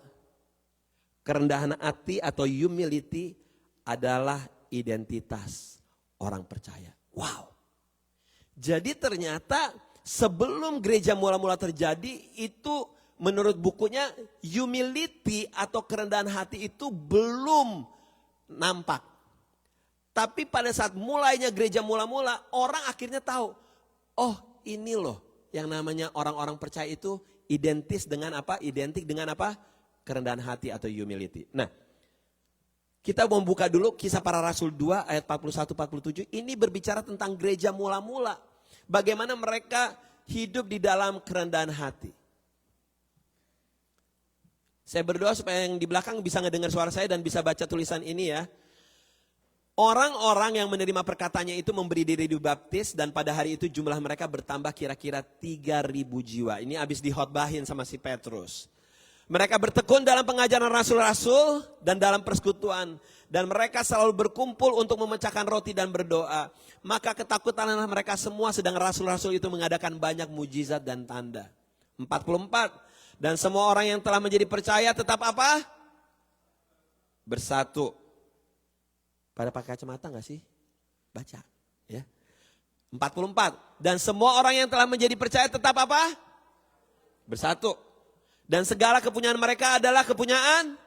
kerendahan hati atau humility adalah identitas orang percaya. Wow. Jadi ternyata sebelum gereja mula-mula terjadi itu menurut bukunya humility atau kerendahan hati itu belum nampak. Tapi pada saat mulainya gereja mula-mula orang akhirnya tahu, oh ini loh yang namanya orang-orang percaya itu identik dengan apa? Kerendahan hati atau humility. Nah, kita mau buka dulu Kisah Para Rasul 2 ayat 41-47. Ini berbicara tentang gereja mula-mula. Bagaimana mereka hidup di dalam kerendahan hati. Saya berdoa supaya yang di belakang bisa ngedengar suara saya dan bisa baca tulisan ini ya. Orang-orang yang menerima perkataannya itu memberi diri dibaptis dan pada hari itu jumlah mereka bertambah kira-kira 3.000 jiwa. Ini habis dihotbahin sama si Petrus. Mereka bertekun dalam pengajaran rasul-rasul dan dalam persekutuan. Dan mereka selalu berkumpul untuk memecahkan roti dan berdoa. Maka ketakutanlah mereka semua sedang rasul-rasul itu mengadakan banyak mujizat dan tanda. 44. Dan semua orang yang telah menjadi percaya tetap apa? Bersatu. Pada pakai kacamata gak sih? Baca. Ya. 44. Dan semua orang yang telah menjadi percaya tetap apa? Bersatu. Dan segala kepunyaan mereka adalah kepunyaan.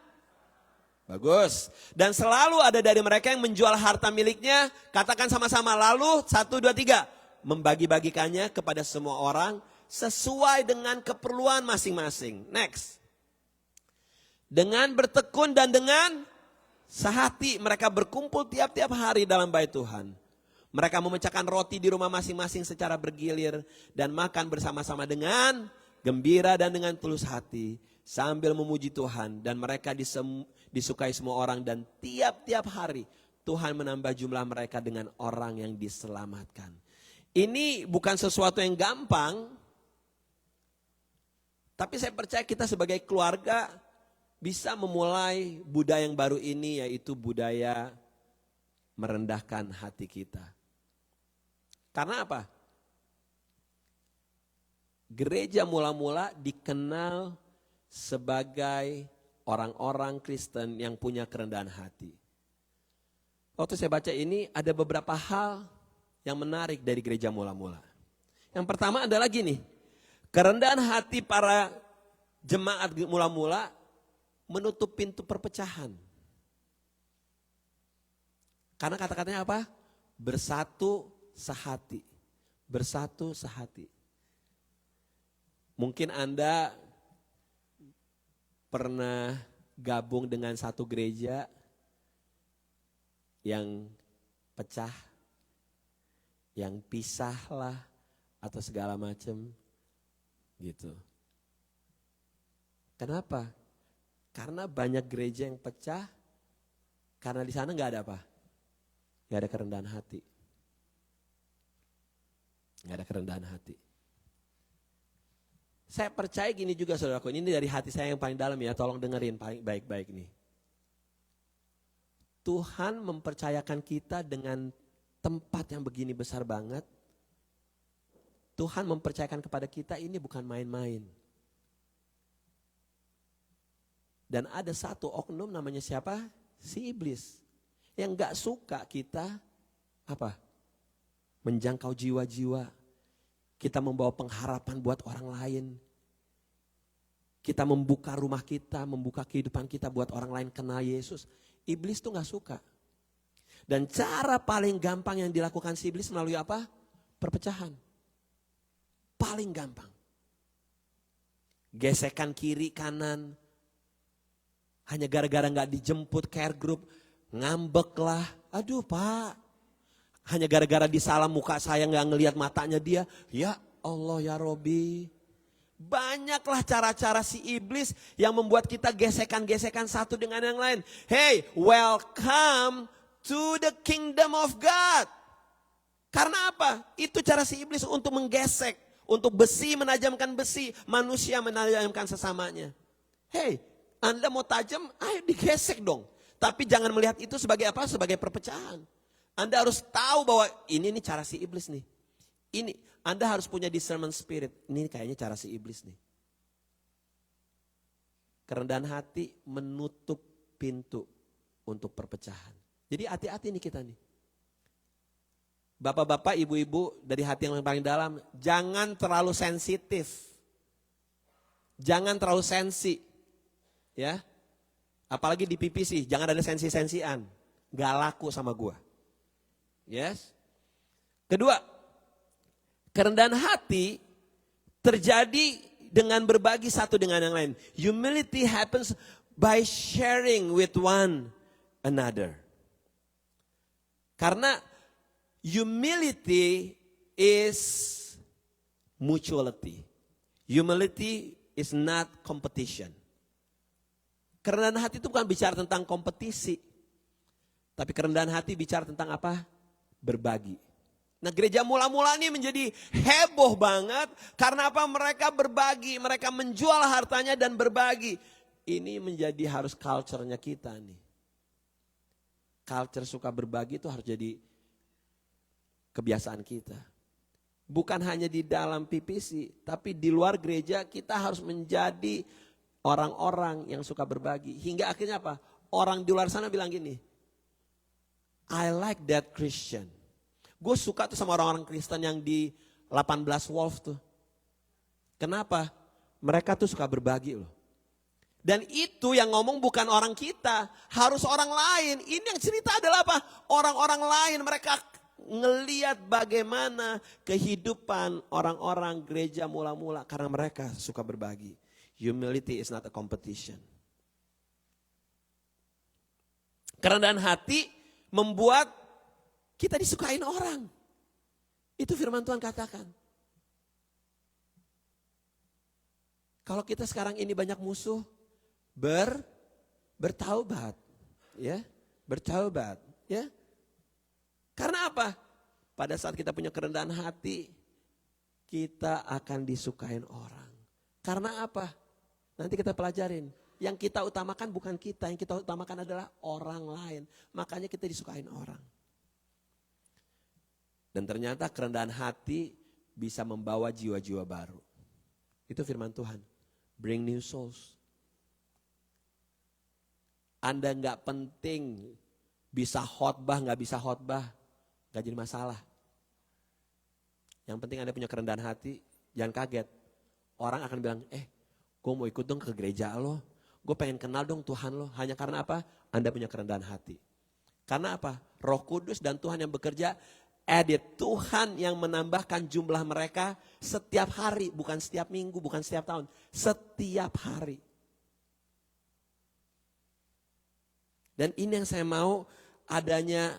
Bagus. Dan selalu ada dari mereka yang menjual harta miliknya. Katakan sama-sama lalu 1, 2, 3. Membagi-bagikannya kepada semua orang sesuai dengan keperluan masing-masing. Next. Dengan bertekun dan dengan sehati mereka berkumpul tiap-tiap hari dalam bait Tuhan. Mereka memecahkan roti di rumah masing-masing secara bergilir dan makan bersama-sama dengan gembira dan dengan tulus hati sambil memuji Tuhan dan mereka disukai semua orang dan tiap-tiap hari Tuhan menambah jumlah mereka dengan orang yang diselamatkan. Ini bukan sesuatu yang gampang, tapi saya percaya kita sebagai keluarga bisa memulai budaya yang baru ini, yaitu budaya merendahkan hati kita. Karena apa? Gereja mula-mula dikenal sebagai orang-orang Kristen yang punya kerendahan hati. Waktu saya baca ini ada beberapa hal yang menarik dari gereja mula-mula. Yang pertama adalah gini, kerendahan hati para jemaat mula-mula menutup pintu perpecahan. Karena kata-katanya apa? Bersatu sehati. Bersatu sehati. Mungkin Anda pernah gabung dengan satu gereja yang pecah, yang pisah lah, atau segala macam gitu. Kenapa? Karena banyak gereja yang pecah, karena di sana nggak ada apa? Nggak ada kerendahan hati. Nggak ada kerendahan hati. Saya percaya gini juga saudaraku, ini dari hati saya yang paling dalam ya, tolong dengerin baik-baik nih. Tuhan mempercayakan kita dengan tempat yang begini besar banget. Tuhan mempercayakan kepada kita ini bukan main-main. Dan ada satu oknum namanya siapa? Si iblis. Yang gak suka kita apa? Menjangkau jiwa-jiwa. Kita membawa pengharapan buat orang lain. kita membuka rumah kita, membuka kehidupan kita buat orang lain kenal Yesus, iblis tuh gak suka. Dan cara paling gampang yang dilakukan si iblis melalui apa? Perpecahan. Paling gampang. Gesekan kiri kanan. Hanya gara-gara gak dijemput care group, ngambek lah. Aduh Pak, hanya gara-gara disalam muka saya gak ngelihat matanya dia. Ya Allah ya Robi. Banyaklah cara-cara si iblis yang membuat kita gesekan-gesekan satu dengan yang lain. Hey, welcome to the kingdom of God. Karena apa? Itu cara si iblis untuk menggesek. Untuk besi menajamkan besi, manusia menajamkan sesamanya. Hey, Anda mau tajam, ayo digesek dong. Tapi jangan melihat itu sebagai apa? Sebagai perpecahan. Anda harus tahu bahwa ini nih cara si iblis nih. Ini, Anda harus punya discernment spirit. Ini kayaknya cara si iblis nih. Kerendahan hati menutup pintu untuk perpecahan. Jadi hati-hati nih kita nih. Bapak-bapak, ibu-ibu dari hati yang paling dalam, jangan terlalu sensitif. Jangan terlalu sensi. Ya. Apalagi di PPC, jangan ada sensi-sensian. Gak laku sama gua. Yes. Kedua, kerendahan hati terjadi dengan berbagi satu dengan yang lain. Humility happens by sharing with one another. Karena humility is mutuality. Humility is not competition. Kerendahan hati itu bukan bicara tentang kompetisi. Tapi kerendahan hati bicara tentang apa? Berbagi. Nah, gereja mula-mula ini menjadi heboh banget karena apa? Mereka berbagi, mereka menjual hartanya dan berbagi. Ini menjadi harus culture-nya kita nih. Culture suka berbagi itu harus jadi kebiasaan kita. Bukan hanya di dalam PPC, tapi di luar gereja kita harus menjadi orang-orang yang suka berbagi. Hingga akhirnya apa? Orang di luar sana bilang gini, I like that Christian. Gue suka tuh sama orang-orang Kristen yang di 18 Wolf tuh. Kenapa? Mereka tuh suka berbagi loh. Dan itu yang ngomong bukan orang kita, harus orang lain. Ini yang cerita adalah apa? Orang-orang lain, mereka ngeliat bagaimana kehidupan orang-orang gereja mula-mula. Karena mereka suka berbagi. Humility is not a competition. Kerendahan hati membuat kita disukain orang. Itu firman Tuhan katakan. Kalau kita sekarang ini banyak musuh, bertaubat. Ya, bertaubat. Ya. Karena apa? Pada saat kita punya kerendahan hati, kita akan disukain orang. Karena apa? Nanti kita pelajarin. Yang kita utamakan bukan kita, yang kita utamakan adalah orang lain. Makanya kita disukain orang. Dan ternyata kerendahan hati bisa membawa jiwa-jiwa baru. Itu firman Tuhan. Bring new souls. Anda gak penting bisa khotbah, gak bisa khotbah. Gak jadi masalah. Yang penting Anda punya kerendahan hati, jangan kaget. Orang akan bilang, gue mau ikut dong ke gereja lo. Gue pengen kenal dong Tuhan lo. Hanya karena apa? Anda punya kerendahan hati. Karena apa? Roh Kudus dan Tuhan yang bekerja, Tuhan yang menambahkan jumlah mereka setiap hari. Bukan setiap minggu, bukan setiap tahun. Setiap hari. Dan ini yang saya mau, adanya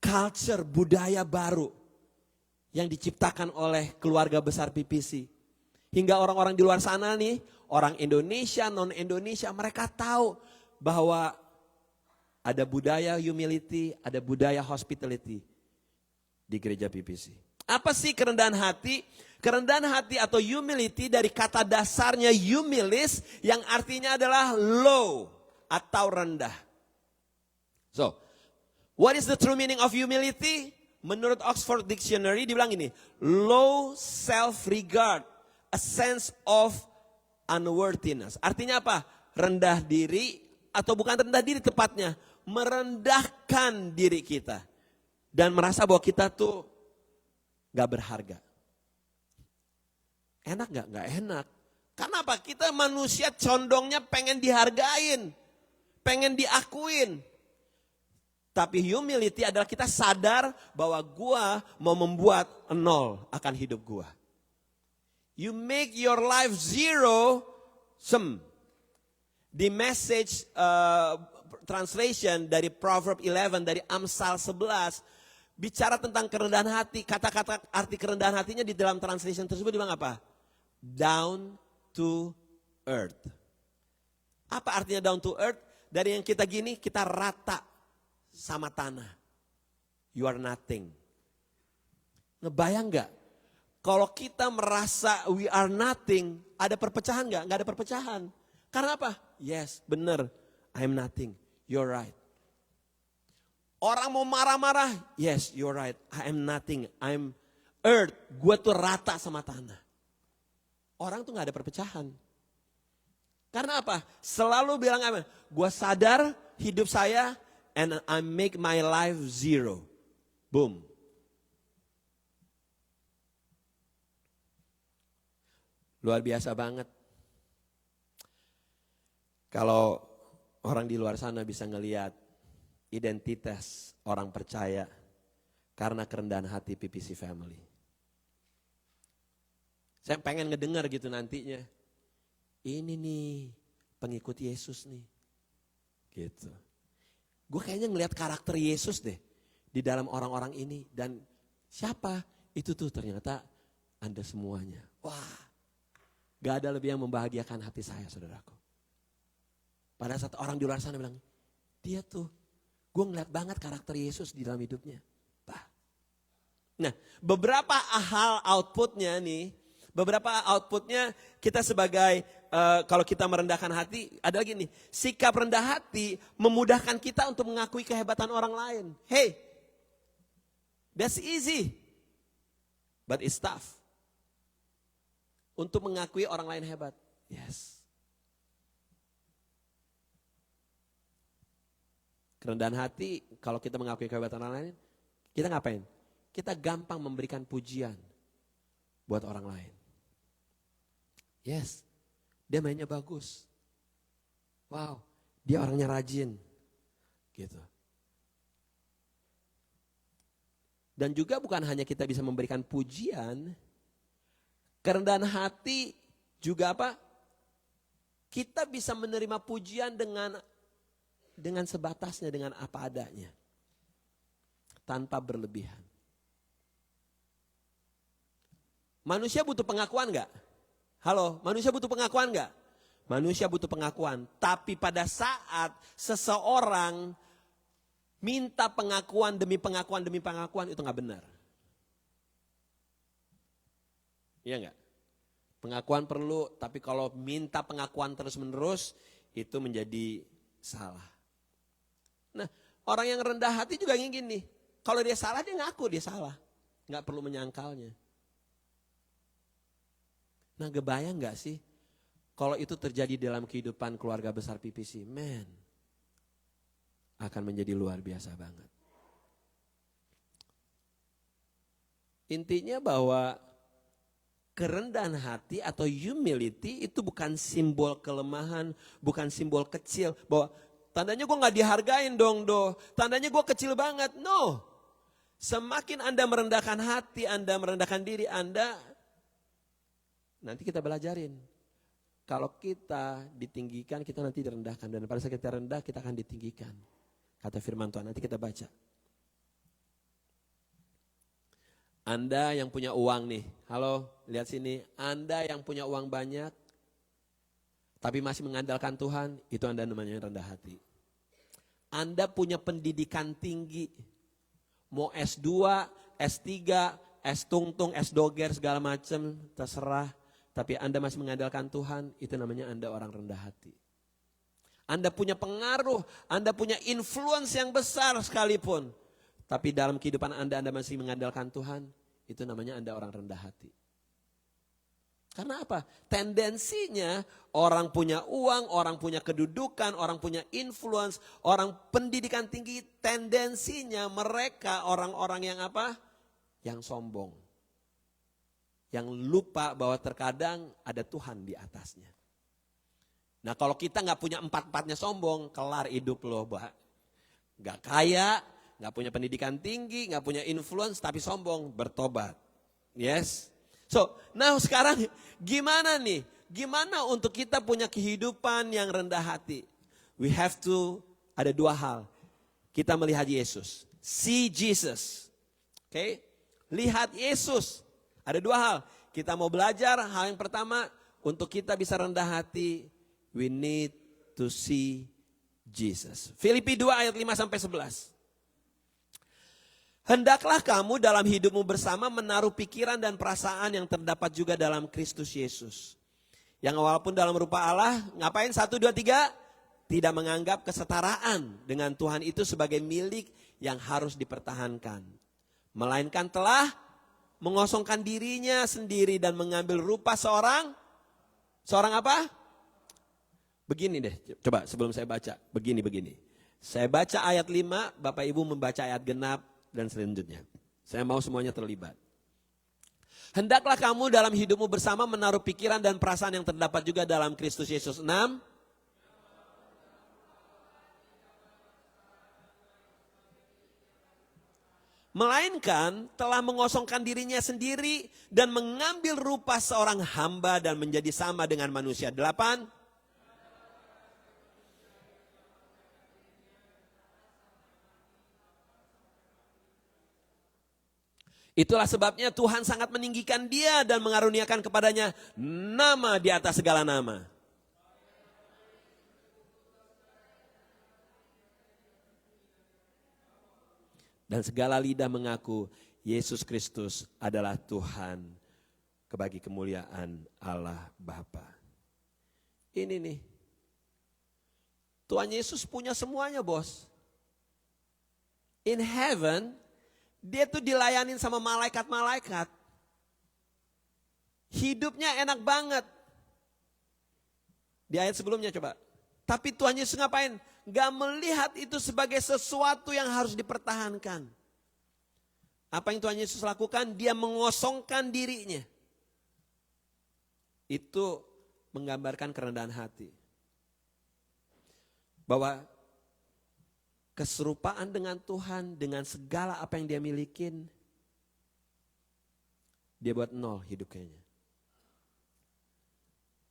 culture, budaya baru yang diciptakan oleh keluarga besar PPC. Hingga orang-orang di luar sana nih, orang Indonesia, non-Indonesia, mereka tahu bahwa ada budaya humility, ada budaya hospitality di gereja PPC. Apa sih kerendahan hati? Kerendahan hati atau humility dari kata dasarnya humilis yang artinya adalah low atau rendah. So, what is the true meaning of humility? Menurut Oxford Dictionary dibilang ini, low self-regard, a sense of unworthiness. Artinya apa? Rendah diri atau bukan rendah diri tepatnya, merendahkan diri kita. Dan merasa bahwa kita tuh gak berharga. Enak gak? Gak enak. Karena apa? Kita manusia condongnya pengen dihargain, pengen diakuin. Tapi humility adalah kita sadar bahwa gua mau membuat nol akan hidup gua. You make your life zero sum. Di message translation dari Proverb 11, dari Amsal 11, bicara tentang kerendahan hati. Kata-kata arti kerendahan hatinya di dalam translation tersebut dibilang apa? Down to earth. Apa artinya down to earth? Dari yang kita gini, kita rata sama tanah. You are nothing. Ngebayang gak? Kalau kita merasa we are nothing, ada perpecahan gak? Gak ada perpecahan. Karena apa? Yes, benar. I'm nothing. You're right. Orang mau marah-marah, yes, you're right. I am nothing. I'm earth. Gue tuh rata sama tanah. Orang tuh gak ada perpecahan. Karena apa? Selalu bilang apa? Gue sadar hidup saya and I make my life zero. Boom. Luar biasa banget. Kalau orang di luar sana bisa ngelihat identitas orang percaya karena kerendahan hati PPC Family. Saya pengen ngedengar gitu nantinya. Ini nih pengikut Yesus nih. Gitu. Gue kayaknya ngelihat karakter Yesus deh di dalam orang-orang ini. Dan siapa? Itu tuh ternyata Anda semuanya. Wah, gak ada lebih yang membahagiakan hati saya, saudaraku. Pada saat orang di luar sana bilang, dia tuh, gue ngeliat banget karakter Yesus di dalam hidupnya. Nah, beberapa hal outputnya nih, kita sebagai, kalau kita merendahkan hati, ada lagi nih, sikap rendah hati memudahkan kita untuk mengakui kehebatan orang lain. Hey, that's easy, but it's tough. Untuk mengakui orang lain hebat, yes. Kerendahan hati, kalau kita mengakui kehebatan orang lain, kita ngapain? Kita gampang memberikan pujian buat orang lain. Yes, dia mainnya bagus. Wow, dia orangnya rajin. Gitu. Dan juga bukan hanya kita bisa memberikan pujian, kerendahan hati juga apa? Kita bisa menerima pujian dengan sebatasnya, dengan apa adanya. Tanpa berlebihan. Manusia butuh pengakuan gak? Halo, manusia butuh pengakuan gak? Manusia butuh pengakuan. Tapi pada saat seseorang minta pengakuan demi pengakuan itu gak benar. Iya gak? Pengakuan perlu, tapi kalau minta pengakuan terus menerus itu menjadi salah. Nah, orang yang rendah hati juga ingin gini. Kalau dia salah, dia ngaku dia salah. Nggak perlu menyangkalnya. Nah, kebayang nggak sih? Kalau itu terjadi dalam kehidupan keluarga besar PPC, man, akan menjadi luar biasa banget. Intinya bahwa kerendahan hati atau humility itu bukan simbol kelemahan, bukan simbol kecil. Bahwa tandanya gue gak dihargain dong, tandanya gue kecil banget. No, semakin Anda merendahkan hati, Anda merendahkan diri Anda, nanti kita belajarin. Kalau kita ditinggikan, kita nanti direndahkan. Dan pada saat kita rendah, kita akan ditinggikan. Kata firman Tuhan, nanti kita baca. Anda yang punya uang nih, halo, lihat sini. Anda yang punya uang banyak, tapi masih mengandalkan Tuhan, itu Anda namanya rendah hati. Anda punya pendidikan tinggi, mau S2, S3, S tungtung, S doger, segala macam, terserah. Tapi Anda masih mengandalkan Tuhan, itu namanya Anda orang rendah hati. Anda punya pengaruh, Anda punya influence yang besar sekalipun. Tapi dalam kehidupan Anda masih mengandalkan Tuhan, itu namanya Anda orang rendah hati. Karena apa? Tendensinya orang punya uang, orang punya kedudukan, orang punya influence, orang pendidikan tinggi, tendensinya mereka orang-orang yang apa? Yang sombong. yang lupa bahwa terkadang ada Tuhan di atasnya. Nah kalau kita gak punya empat-empatnya sombong, kelar hidup lo. Gak kaya, gak punya pendidikan tinggi, gak punya influence, tapi sombong, bertobat. Yes. So, nah sekarang gimana nih? Gimana untuk kita punya kehidupan yang rendah hati? We have to, ada dua hal. Kita melihat Yesus. See Jesus. Oke? Lihat Yesus. Ada dua hal. Kita mau belajar, hal yang pertama, untuk kita bisa rendah hati, we need to see Jesus. Filipi 2 ayat 5-11. Hendaklah kamu dalam hidupmu bersama menaruh pikiran dan perasaan yang terdapat juga dalam Kristus Yesus. Yang walaupun dalam rupa Allah, ngapain 1, 2, 3? Tidak menganggap kesetaraan dengan Tuhan itu sebagai milik yang harus dipertahankan. Melainkan telah mengosongkan dirinya sendiri dan mengambil rupa seorang apa? Begini deh, coba sebelum saya baca, begini. Saya baca ayat 5, Bapak Ibu membaca ayat genap dan selanjutnya. Saya mau semuanya terlibat. Hendaklah kamu dalam hidupmu bersama menaruh pikiran dan perasaan yang terdapat juga dalam Kristus Yesus. 6. Melainkan telah mengosongkan dirinya sendiri dan mengambil rupa seorang hamba dan menjadi sama dengan manusia. 8. Itulah sebabnya Tuhan sangat meninggikan dia dan mengaruniakan kepadanya nama di atas segala nama. Dan segala lidah mengaku Yesus Kristus adalah Tuhan kebagi kemuliaan Allah Bapa. Ini nih, Tuhan Yesus punya semuanya bos. In heaven, dia tuh dilayanin sama malaikat-malaikat. Hidupnya enak banget. Di ayat sebelumnya coba. Tapi Tuhan Yesus ngapain? Gak melihat itu sebagai sesuatu yang harus dipertahankan. Apa yang Tuhan Yesus lakukan? Dia mengosongkan dirinya. Itu menggambarkan kerendahan hati. Bahwa keserupaan dengan Tuhan, dengan segala apa yang dia milikin, dia buat nol hidup kayaknya.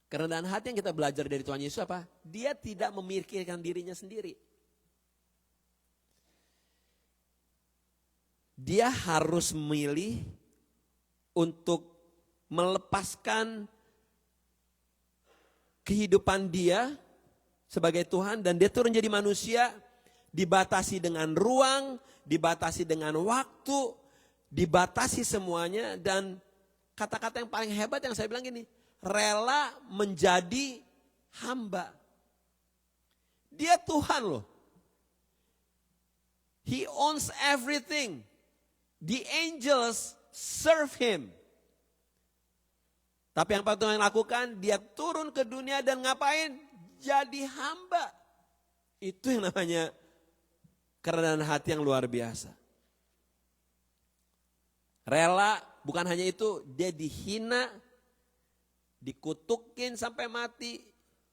Kerendahan hati yang kita belajar dari Tuhan Yesus apa? Dia tidak memikirkan dirinya sendiri. Dia harus memilih untuk melepaskan kehidupan dia sebagai Tuhan dan dia turun jadi manusia, dibatasi dengan ruang, dibatasi dengan waktu, dibatasi semuanya dan kata-kata yang paling hebat yang saya bilang gini, rela menjadi hamba. Dia Tuhan loh. He owns everything. The angels serve him. Tapi yang Tuhan lakukan, dia turun ke dunia dan ngapain? Jadi hamba. Itu yang namanya kerendahan hati yang luar biasa. Rela, bukan hanya itu, dia dihina, dikutukin sampai mati.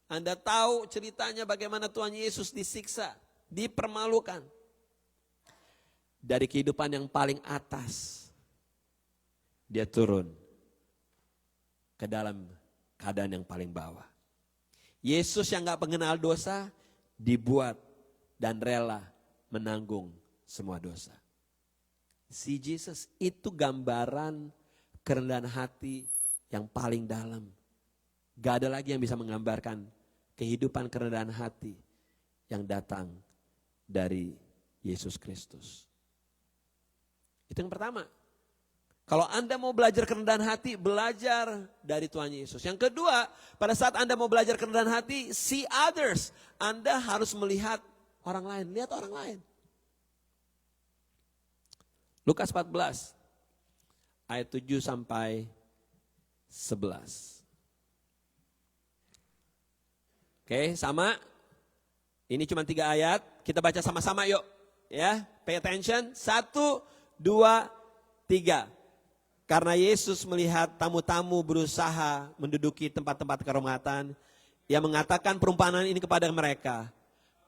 Anda tahu ceritanya bagaimana Tuhan Yesus disiksa, dipermalukan. Dari kehidupan yang paling atas, dia turun ke dalam keadaan yang paling bawah. Yesus yang gak mengenal dosa, dibuat dan rela menanggung semua dosa. Si Jesus itu gambaran kerendahan hati yang paling dalam. Gak ada lagi yang bisa menggambarkan kehidupan kerendahan hati yang datang dari Yesus Kristus. Itu yang pertama. Kalau Anda mau belajar kerendahan hati, belajar dari Tuhan Yesus. Yang kedua, pada saat Anda mau belajar kerendahan hati, see others. Anda harus melihat orang lain, lihat orang lain. Lukas 14, ayat 7 sampai 11. Oke, sama. Ini cuma 3 ayat, kita baca sama-sama yuk. Ya, pay attention. 1, 2, 3. Karena Yesus melihat tamu-tamu berusaha menduduki tempat-tempat kehormatan, Ia mengatakan perumpamaan ini kepada mereka.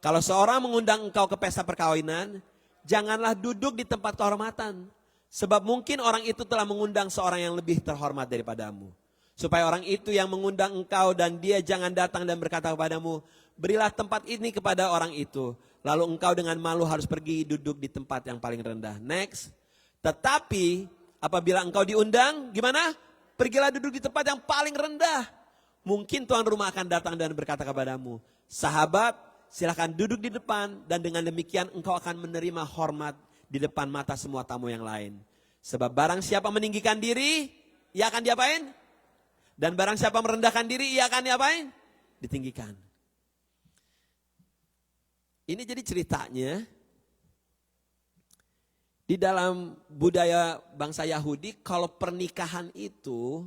Kalau seorang mengundang engkau ke pesta perkawinan, janganlah duduk di tempat kehormatan. Sebab mungkin orang itu telah mengundang seorang yang lebih terhormat daripadamu. Supaya orang itu yang mengundang engkau dan dia jangan datang dan berkata kepadamu, berilah tempat ini kepada orang itu. Lalu engkau dengan malu harus pergi duduk di tempat yang paling rendah. Next. Tetapi apabila engkau diundang, gimana? Pergilah duduk di tempat yang paling rendah. Mungkin tuan rumah akan datang dan berkata kepadamu, sahabat, silakan duduk di depan dan dengan demikian engkau akan menerima hormat di depan mata semua tamu yang lain. Sebab barang siapa meninggikan diri, ia akan diapain? Dan barang siapa merendahkan diri, ia akan diapain? Ditinggikan. Ini jadi ceritanya, di dalam budaya bangsa Yahudi, kalau pernikahan itu,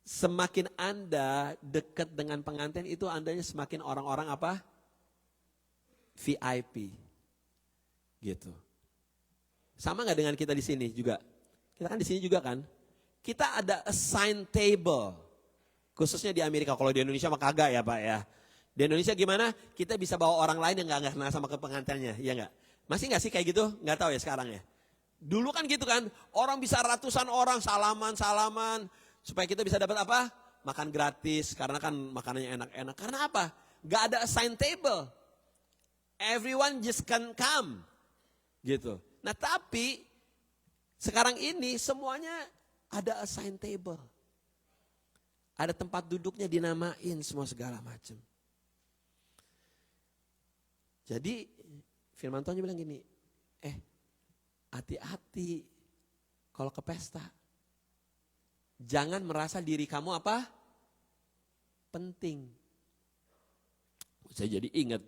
semakin Anda dekat dengan pengantin itu Andanya semakin orang-orang apa? VIP. Gitu. Sama nggak dengan kita di sini juga? Kita kan di sini juga kan? Kita ada assigned table. Khususnya di Amerika, kalau di Indonesia mah kagak ya Pak ya. Di Indonesia gimana? Kita bisa bawa orang lain yang nggak kenal sama pengantinnya, iya nggak? Masih nggak sih kayak gitu? Nggak tahu ya sekarang ya. Dulu kan gitu kan, orang bisa ratusan orang salaman, supaya kita bisa dapat apa? Makan gratis, karena kan makanannya enak-enak. Karena apa? Nggak ada assigned table. Everyone just can come. Gitu. Nah tapi, sekarang ini semuanya ada assigned table. Ada tempat duduknya dinamain semua segala macam. Jadi firman Tuhan bilang gini, hati-hati kalau ke pesta. Jangan merasa diri kamu apa? Penting. Saya jadi ingat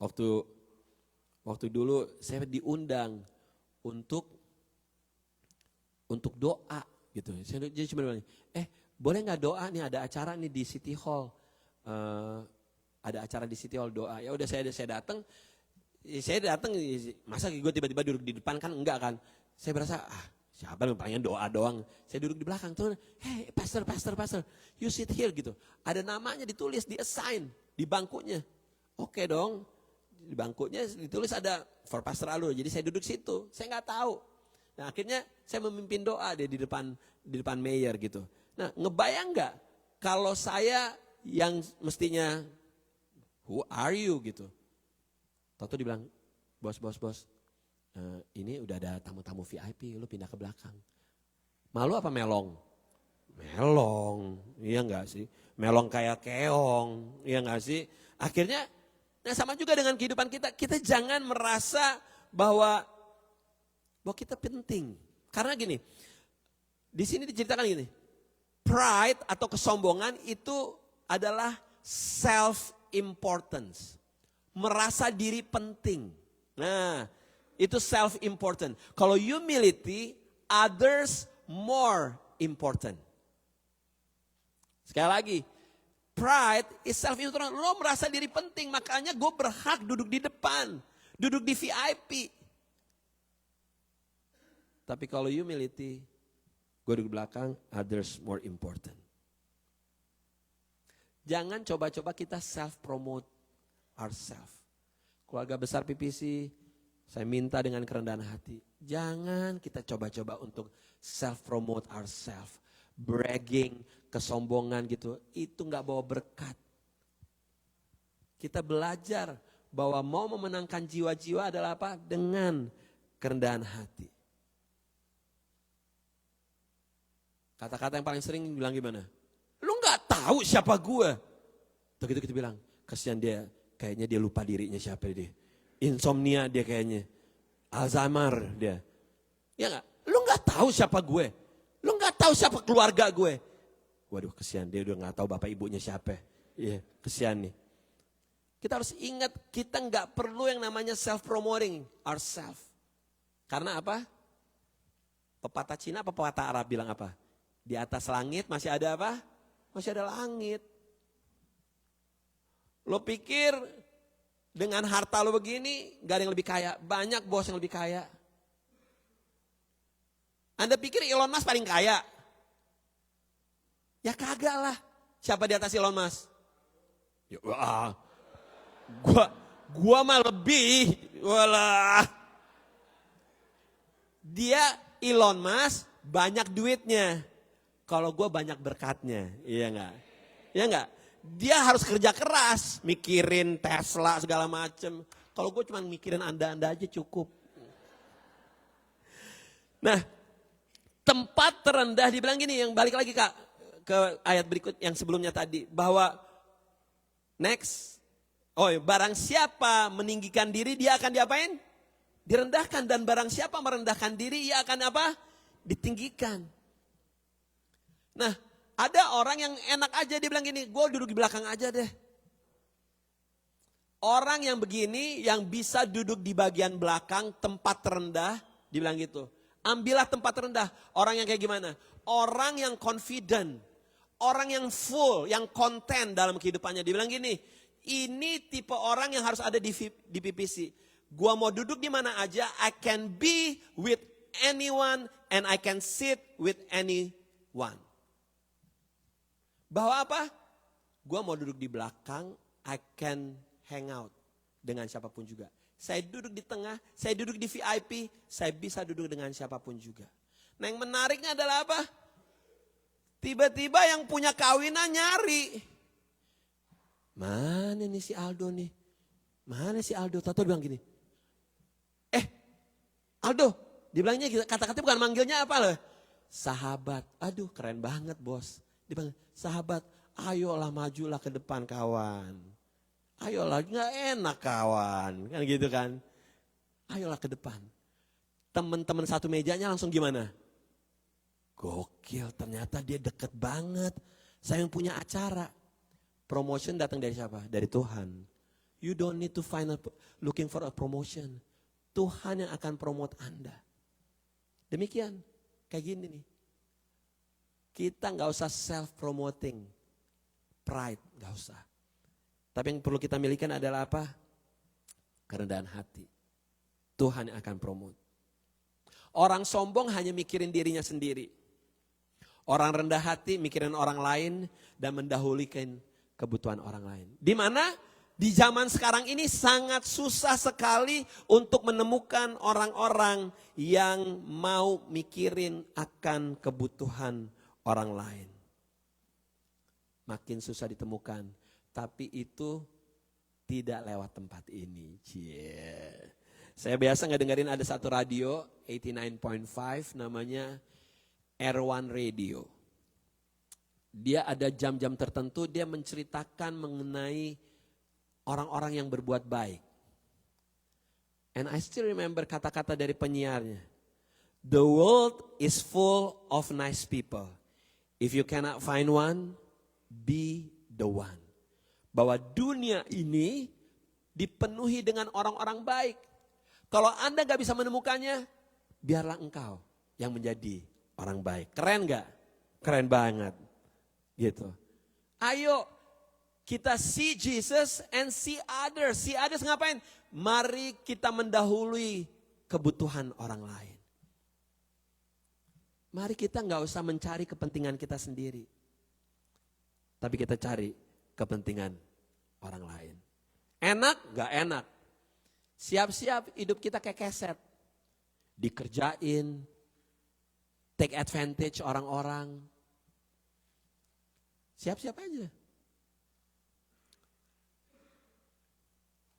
waktu dulu saya diundang untuk doa gitu. Saya jadi cuma bilang, boleh nggak doa nih, ada acara nih di City Hall. Ada acara di City Hall doa. Ya udah saya datang. Saya datang, masa gue tiba-tiba duduk di depan kan enggak kan. Saya berasa, siapa yang pengen doa doang. Saya duduk di belakang, tuh, hey pastor, you sit here gitu. Ada namanya ditulis, di-assign di bangkunya. Oke dong, di bangkunya ditulis ada for Pastor Alur. Jadi saya duduk situ, saya nggak tahu. Nah akhirnya saya memimpin doa dia di depan mayor gitu. Nah ngebayang nggak kalau saya yang mestinya who are you gitu. Tahu dibilang, bos, ini udah ada tamu-tamu VIP, lu pindah ke belakang. Malu apa melong? Melong, iya enggak sih? Melong kayak keong, iya enggak sih? Akhirnya, nah sama juga dengan kehidupan kita jangan merasa bahwa kita penting. Karena gini, di sini diceritakan gini, pride atau kesombongan itu adalah self-importance. Merasa diri penting. Nah, itu self-important. Kalau humility, others more important. Sekali lagi, pride is self-important. Lo merasa diri penting, makanya gue berhak duduk di depan. Duduk di VIP. Tapi kalau humility, gue duduk di belakang, others more important. Jangan coba-coba kita self-promote ourselves. Keluarga besar PPC, saya minta dengan kerendahan hati, jangan kita coba-coba untuk self-promote ourselves. Bragging, kesombongan gitu, itu gak bawa berkat. Kita belajar bahwa mau memenangkan jiwa-jiwa adalah apa? Dengan kerendahan hati. Kata-kata yang paling sering bilang gimana? Lu gak tahu siapa gue. Begitu kita bilang, kasihan dia. Kayaknya dia lupa dirinya siapa dia. Insomnia dia kayaknya. Alzheimer dia. Ya gak? Lu gak tahu siapa gue. Lu gak tahu siapa keluarga gue. Waduh kesian dia udah gak tahu bapak ibunya siapa. Iya kesian nih. Kita harus ingat kita gak perlu yang namanya self-promoting ourselves. Karena apa? Pepatah Cina apa pepatah Arab bilang apa? Di atas langit masih ada apa? Masih ada langit. Lo pikir dengan harta lo begini gak ada yang lebih kaya. Banyak bos yang lebih kaya. Anda pikir Elon Musk paling kaya? Ya kagak lah. Siapa di atas Elon Musk? Ya, gua mah lebih. Walah. Dia Elon Musk banyak duitnya. Kalau gue banyak berkatnya. Iya enggak? Iya enggak? Dia harus kerja keras. Mikirin Tesla segala macem. Kalau gue cuma mikirin Anda aja cukup. Nah, tempat terendah dibilang gini, yang balik lagi Kak ke ayat berikut yang sebelumnya tadi, bahwa next, barang siapa meninggikan diri dia akan diapain? Direndahkan, dan barang siapa merendahkan diri ia akan apa? Ditinggikan. Nah, ada orang yang enak aja dia bilang gini, gue duduk di belakang aja deh. Orang yang begini, yang bisa duduk di bagian belakang tempat terendah, dibilang gitu. Ambillah tempat terendah. Orang yang kayak gimana? Orang yang confident. Orang yang full, yang konten dalam kehidupannya. Dibilang gini, ini tipe orang yang harus ada di PPC. Gua mau duduk di mana aja, I can be with anyone and I can sit with anyone. Bahwa apa? Gua mau duduk di belakang, I can hang out dengan siapapun juga. Saya duduk di tengah, saya duduk di VIP, saya bisa duduk dengan siapapun juga. Nah, yang menariknya adalah apa? Tiba-tiba yang punya kawinan nyari. Mana nih si Aldo nih? Mana si Aldo? Tato bilang gini. Aldo, dibilangnya kata-kata bukan manggilnya apa loh? Sahabat. Aduh, keren banget bos. Dia bilang, sahabat, ayolah majulah ke depan kawan. Ayolah, gak enak kawan. Kan gitu kan. Ayolah ke depan. Teman-teman satu mejanya langsung gimana? Gokil, ternyata dia deket banget. Saya yang punya acara. Promotion datang dari siapa? Dari Tuhan. You don't need to looking for a promotion. Tuhan yang akan promote Anda. Demikian, kayak gini nih. Kita gak usah self-promoting. Pride, gak usah. Tapi yang perlu kita miliki adalah apa? Kerendahan hati. Tuhan yang akan promote. Orang sombong hanya mikirin dirinya sendiri. Orang rendah hati mikirin orang lain dan mendahulukan kebutuhan orang lain. Di mana? Di zaman sekarang ini sangat susah sekali untuk menemukan orang-orang yang mau mikirin akan kebutuhan orang lain. Makin susah ditemukan, tapi itu tidak lewat tempat ini. Saya biasa ngedengerin ada satu radio 89.5 namanya R1 Radio. Dia ada jam-jam tertentu dia menceritakan mengenai orang-orang yang berbuat baik. And I still remember kata-kata dari penyiarnya. The world is full of nice people. If you cannot find one, be the one. Bahwa dunia ini dipenuhi dengan orang-orang baik. Kalau Anda gak bisa menemukannya, biarlah engkau yang menjadi orang baik. Keren gak? Keren banget. Gitu. Ayo kita see Jesus and see others. See others ngapain? Mari kita mendahului kebutuhan orang lain. Mari kita gak usah mencari kepentingan kita sendiri. Tapi kita cari kepentingan orang lain. Enak gak enak? Siap-siap hidup kita kayak keset. Dikerjain, take advantage orang-orang. Siap-siap aja.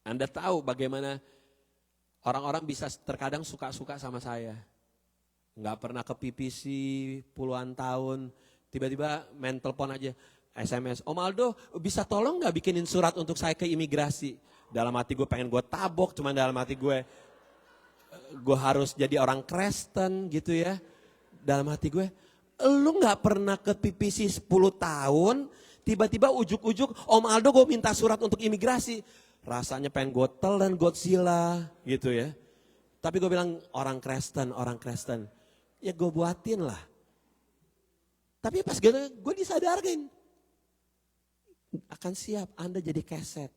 Anda tahu bagaimana orang-orang bisa terkadang suka-suka sama saya. Nggak pernah ke PPC puluhan tahun, tiba-tiba main telepon aja, SMS. Om Aldo bisa tolong nggak bikinin surat untuk saya ke imigrasi? Dalam hati gue pengen gue tabok, cuman dalam hati gue harus jadi orang Kristen gitu ya. Dalam hati gue, lu nggak pernah ke PPC 10 tahun, tiba-tiba ujuk-ujuk Om Aldo gue minta surat untuk imigrasi. Rasanya pengen gue telan Godzilla gitu ya. Tapi gue bilang orang Kristen. Ya gue buatin lah. Tapi pas gue disadarkan. Akan siap Anda jadi keset.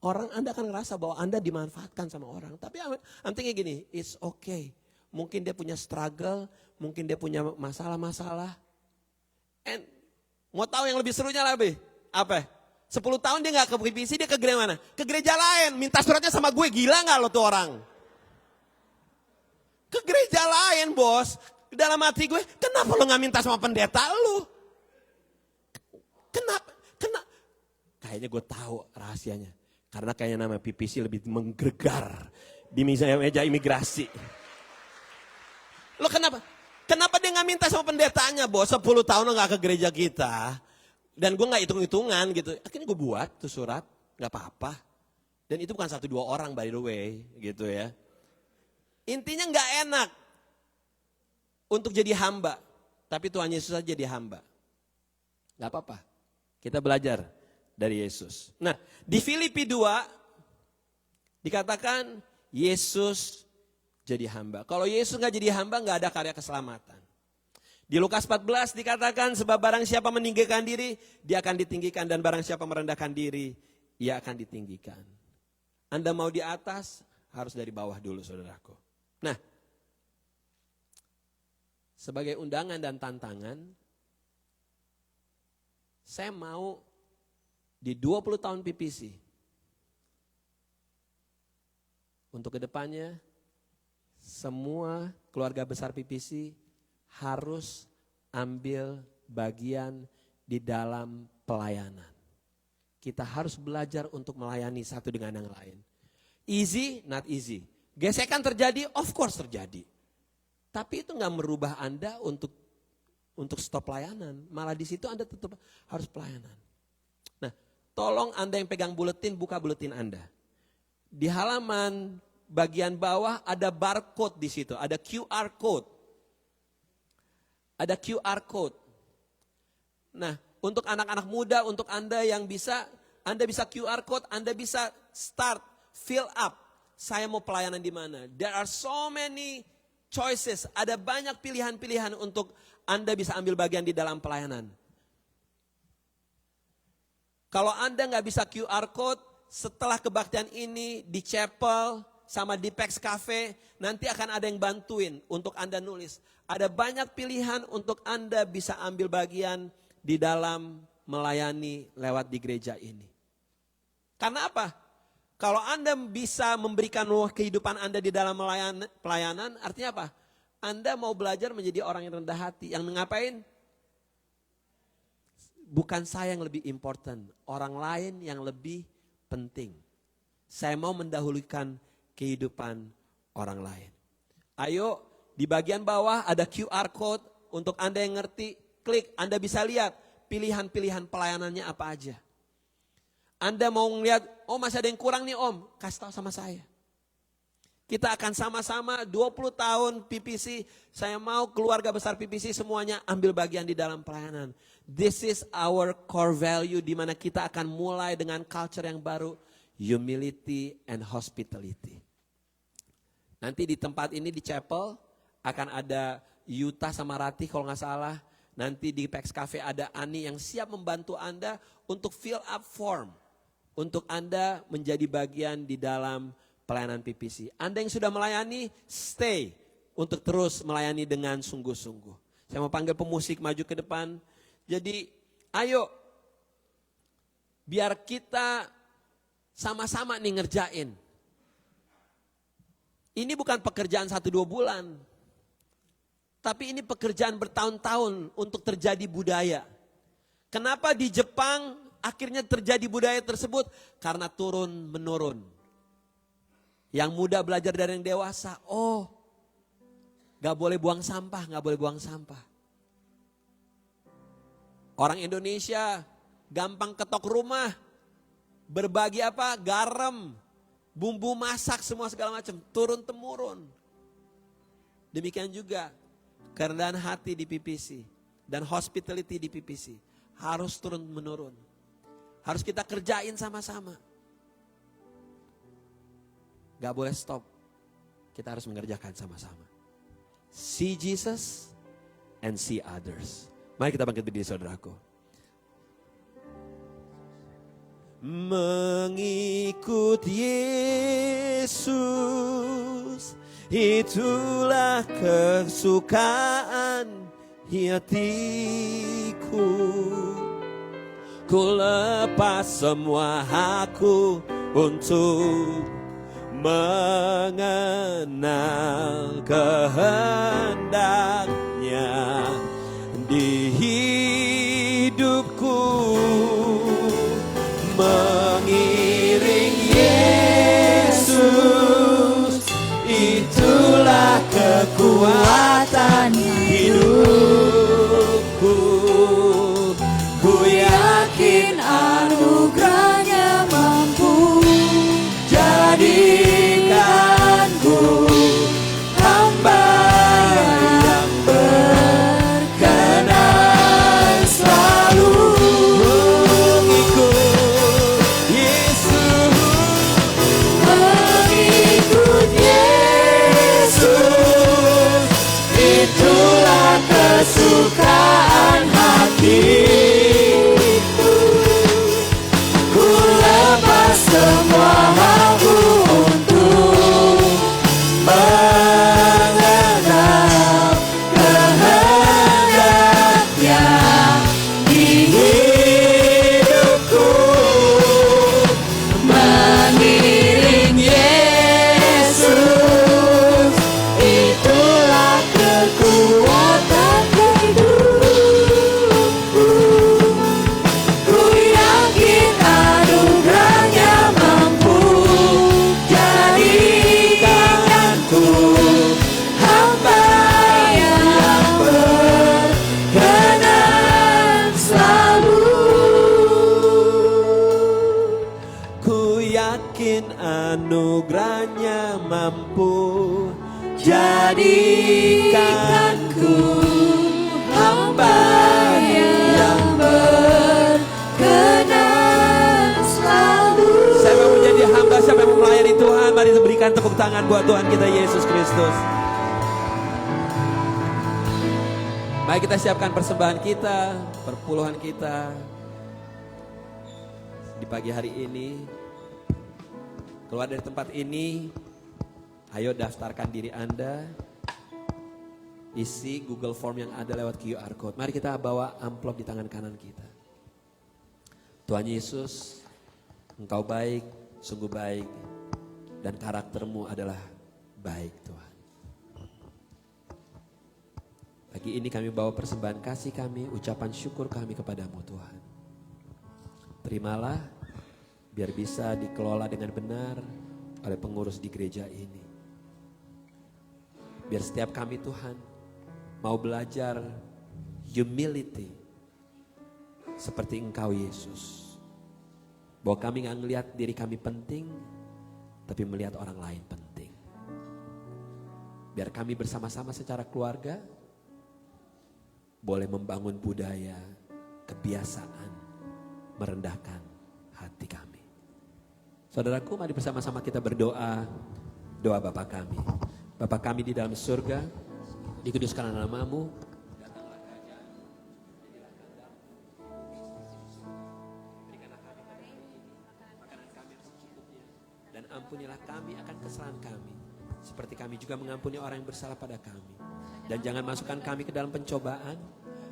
Orang Anda akan ngerasa bahwa Anda dimanfaatkan sama orang. Tapi I'm thinking gini, it's okay. Mungkin dia punya struggle, mungkin dia punya masalah-masalah. And mau tahu yang lebih serunya lebih? Apa? 10 tahun dia gak ke PPC, dia ke gereja mana? Ke gereja lain, minta suratnya sama gue, gila gak lo tuh orang? Ke gereja lain bos, dalam hati gue, kenapa lo gak minta sama pendeta lo? Kenapa? Kayaknya gue tahu rahasianya. Karena kayaknya nama PPC lebih menggregar di meja imigrasi. Lo kenapa? Kenapa dia gak minta sama pendetanya bos, 10 tahun lo gak ke gereja kita. Dan gue gak hitung-hitungan gitu. Akhirnya gue buat tuh surat, gak apa-apa. Dan itu bukan 1-2 orang by the way gitu ya. Intinya gak enak untuk jadi hamba. Tapi Tuhan Yesus saja jadi hamba. Gak apa-apa. Kita belajar dari Yesus. Nah di Filipi 2 dikatakan Yesus jadi hamba. Kalau Yesus gak jadi hamba gak ada karya keselamatan. Di Lukas 14 dikatakan sebab barang siapa meninggikan diri, dia akan ditinggikan. Dan barang siapa merendahkan diri, ia akan ditinggikan. Anda mau di atas, harus dari bawah dulu saudaraku. Nah, sebagai undangan dan tantangan, saya mau di 20 tahun PPC, untuk kedepannya, semua keluarga besar PPC, harus ambil bagian di dalam pelayanan. Kita harus belajar untuk melayani satu dengan yang lain. Easy, not easy. Gesekan terjadi, of course terjadi. Tapi itu gak merubah Anda untuk stop pelayanan. Malah di situ Anda tetap harus pelayanan. Nah, tolong Anda yang pegang buletin, buka buletin Anda. Di halaman bagian bawah ada barcode di situ, ada QR code. Ada QR code. Nah, untuk anak-anak muda, untuk Anda yang Anda bisa QR code, Anda bisa start, fill up. Saya mau pelayanan di mana? There are so many choices. Ada banyak pilihan-pilihan untuk Anda bisa ambil bagian di dalam pelayanan. Kalau Anda nggak bisa QR code, setelah kebaktian ini di chapel sama di Pex Cafe, nanti akan ada yang bantuin untuk Anda nulis. Ada banyak pilihan untuk Anda bisa ambil bagian di dalam melayani lewat di gereja ini. Karena apa? Kalau Anda bisa memberikan kehidupan Anda di dalam pelayanan, artinya apa? Anda mau belajar menjadi orang yang rendah hati. Yang ngapain? Bukan saya yang lebih important, orang lain yang lebih penting. Saya mau mendahulukan kehidupan orang lain. Ayo, di bagian bawah ada QR code untuk Anda yang ngerti, klik, Anda bisa lihat pilihan-pilihan pelayanannya apa aja. Anda mau ngeliat, oh masih ada yang kurang nih om, kasih tahu sama saya. Kita akan sama-sama 20 tahun PPC, saya mau keluarga besar PPC semuanya ambil bagian di dalam pelayanan. This is our core value di mana kita akan mulai dengan culture yang baru, humility and hospitality. Nanti di tempat ini di chapel, akan ada Yuta sama Ratih kalau nggak salah. Nanti di Pex Cafe ada Ani yang siap membantu Anda untuk fill up form. Untuk Anda menjadi bagian di dalam pelayanan PPC. Anda yang sudah melayani, stay untuk terus melayani dengan sungguh-sungguh. Saya mau panggil pemusik maju ke depan. Jadi ayo, biar kita sama-sama nih ngerjain. Ini bukan pekerjaan 1-2 bulan. Tapi ini pekerjaan bertahun-tahun untuk terjadi budaya. Kenapa di Jepang akhirnya terjadi budaya tersebut? Karena turun-menurun. Yang muda belajar dari yang dewasa. Oh, gak boleh buang sampah, gak boleh buang sampah. Orang Indonesia gampang ketok rumah. Berbagi apa? Garam, bumbu masak, semua segala macam. Turun-temurun. Demikian juga kerendahan hati di PPC dan hospitality di PPC harus turun menurun. Harus kita kerjain sama-sama. Gak boleh stop. Kita harus mengerjakan sama-sama. See Jesus and see others. Mari kita bangkit berdiri saudaraku. Mengikut Yesus itulah kesukaan hatiku. Ku lepas semua hakku untuk mengenal kehendaknya di hidupku. Mengiring Yesus, itulah kekuatan hidupku. Ku yakin anugerahnya mampu jadikanku hamba yang berkenan selalu mengikut Yesus. Mengikut Yesus, itulah kesukaan hatiku. Ku lepas semua hakku untuk mengenal kehendaknya di hidupku. Mengiring Yesus, itulah kekuatan hidupku. Ku yakin anugerahnya mampu jadikanku hamba yang berkenan selalu. Ku yakin anugerahnya mampu jadikanku hamba yang berkenan selalu. Saya mau menjadi hamba, siapa yang mau melayani Tuhan? Mari berikan tepuk tangan buat Tuhan kita Yesus Kristus. Mari kita siapkan persembahan kita, perpuluhan kita di pagi hari ini. Keluar dari tempat ini, ayo daftarkan diri Anda. Isi Google Form yang ada lewat QR Code. Mari kita bawa amplop di tangan kanan kita. Tuhan Yesus, Engkau baik, sungguh baik. Dan karaktermu adalah baik Tuhan. Pagi ini kami bawa persembahan kasih kami, ucapan syukur kami kepadamu Tuhan. Terimalah, biar bisa dikelola dengan benar oleh pengurus di gereja ini. Biar setiap kami Tuhan mau belajar humility seperti Engkau Yesus. Bahwa kami gak ngelihat diri kami penting, tapi melihat orang lain penting. Biar kami bersama-sama secara keluarga boleh membangun budaya, kebiasaan, merendahkan hati kami. Saudaraku, mari bersama-sama kita berdoa, doa Bapa kami. Bapa kami di dalam surga, dikuduskanlah namamu, datanglah kerajaanmu, jadilah kehendakmu, berikanlah kami pada hari ini makanan kami yang secukupnya, dan ampunilah kami akan kesalahan kami, seperti kami juga mengampuni orang yang bersalah pada kami. Dan jangan masukkan kami ke dalam pencobaan,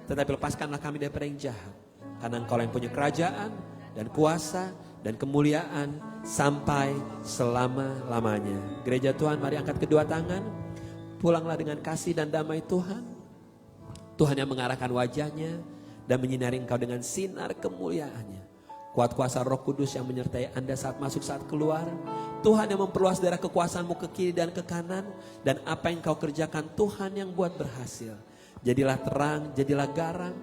tetapi lepaskanlah kami daripada yang jahat, karena Engkau yang punya kerajaan dan kuasa dan kemuliaan sampai selama-lamanya. Gereja Tuhan, mari angkat kedua tangan. Pulanglah dengan kasih dan damai Tuhan. Tuhan yang mengarahkan wajahnya dan menyinari engkau dengan sinar kemuliaannya. Kuat kuasa Roh Kudus yang menyertai Anda saat masuk, saat keluar. Tuhan yang memperluas daerah kekuasaanmu ke kiri dan ke kanan. Dan apa yang kau kerjakan Tuhan yang buat berhasil. Jadilah terang, jadilah garam,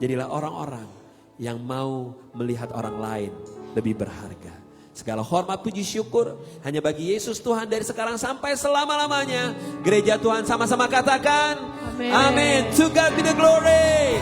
jadilah orang-orang yang mau melihat orang lain lebih berharga. Segala hormat, puji, syukur hanya bagi Yesus Tuhan dari sekarang sampai selama-lamanya. Gereja Tuhan sama-sama katakan, Amin. To God be the glory.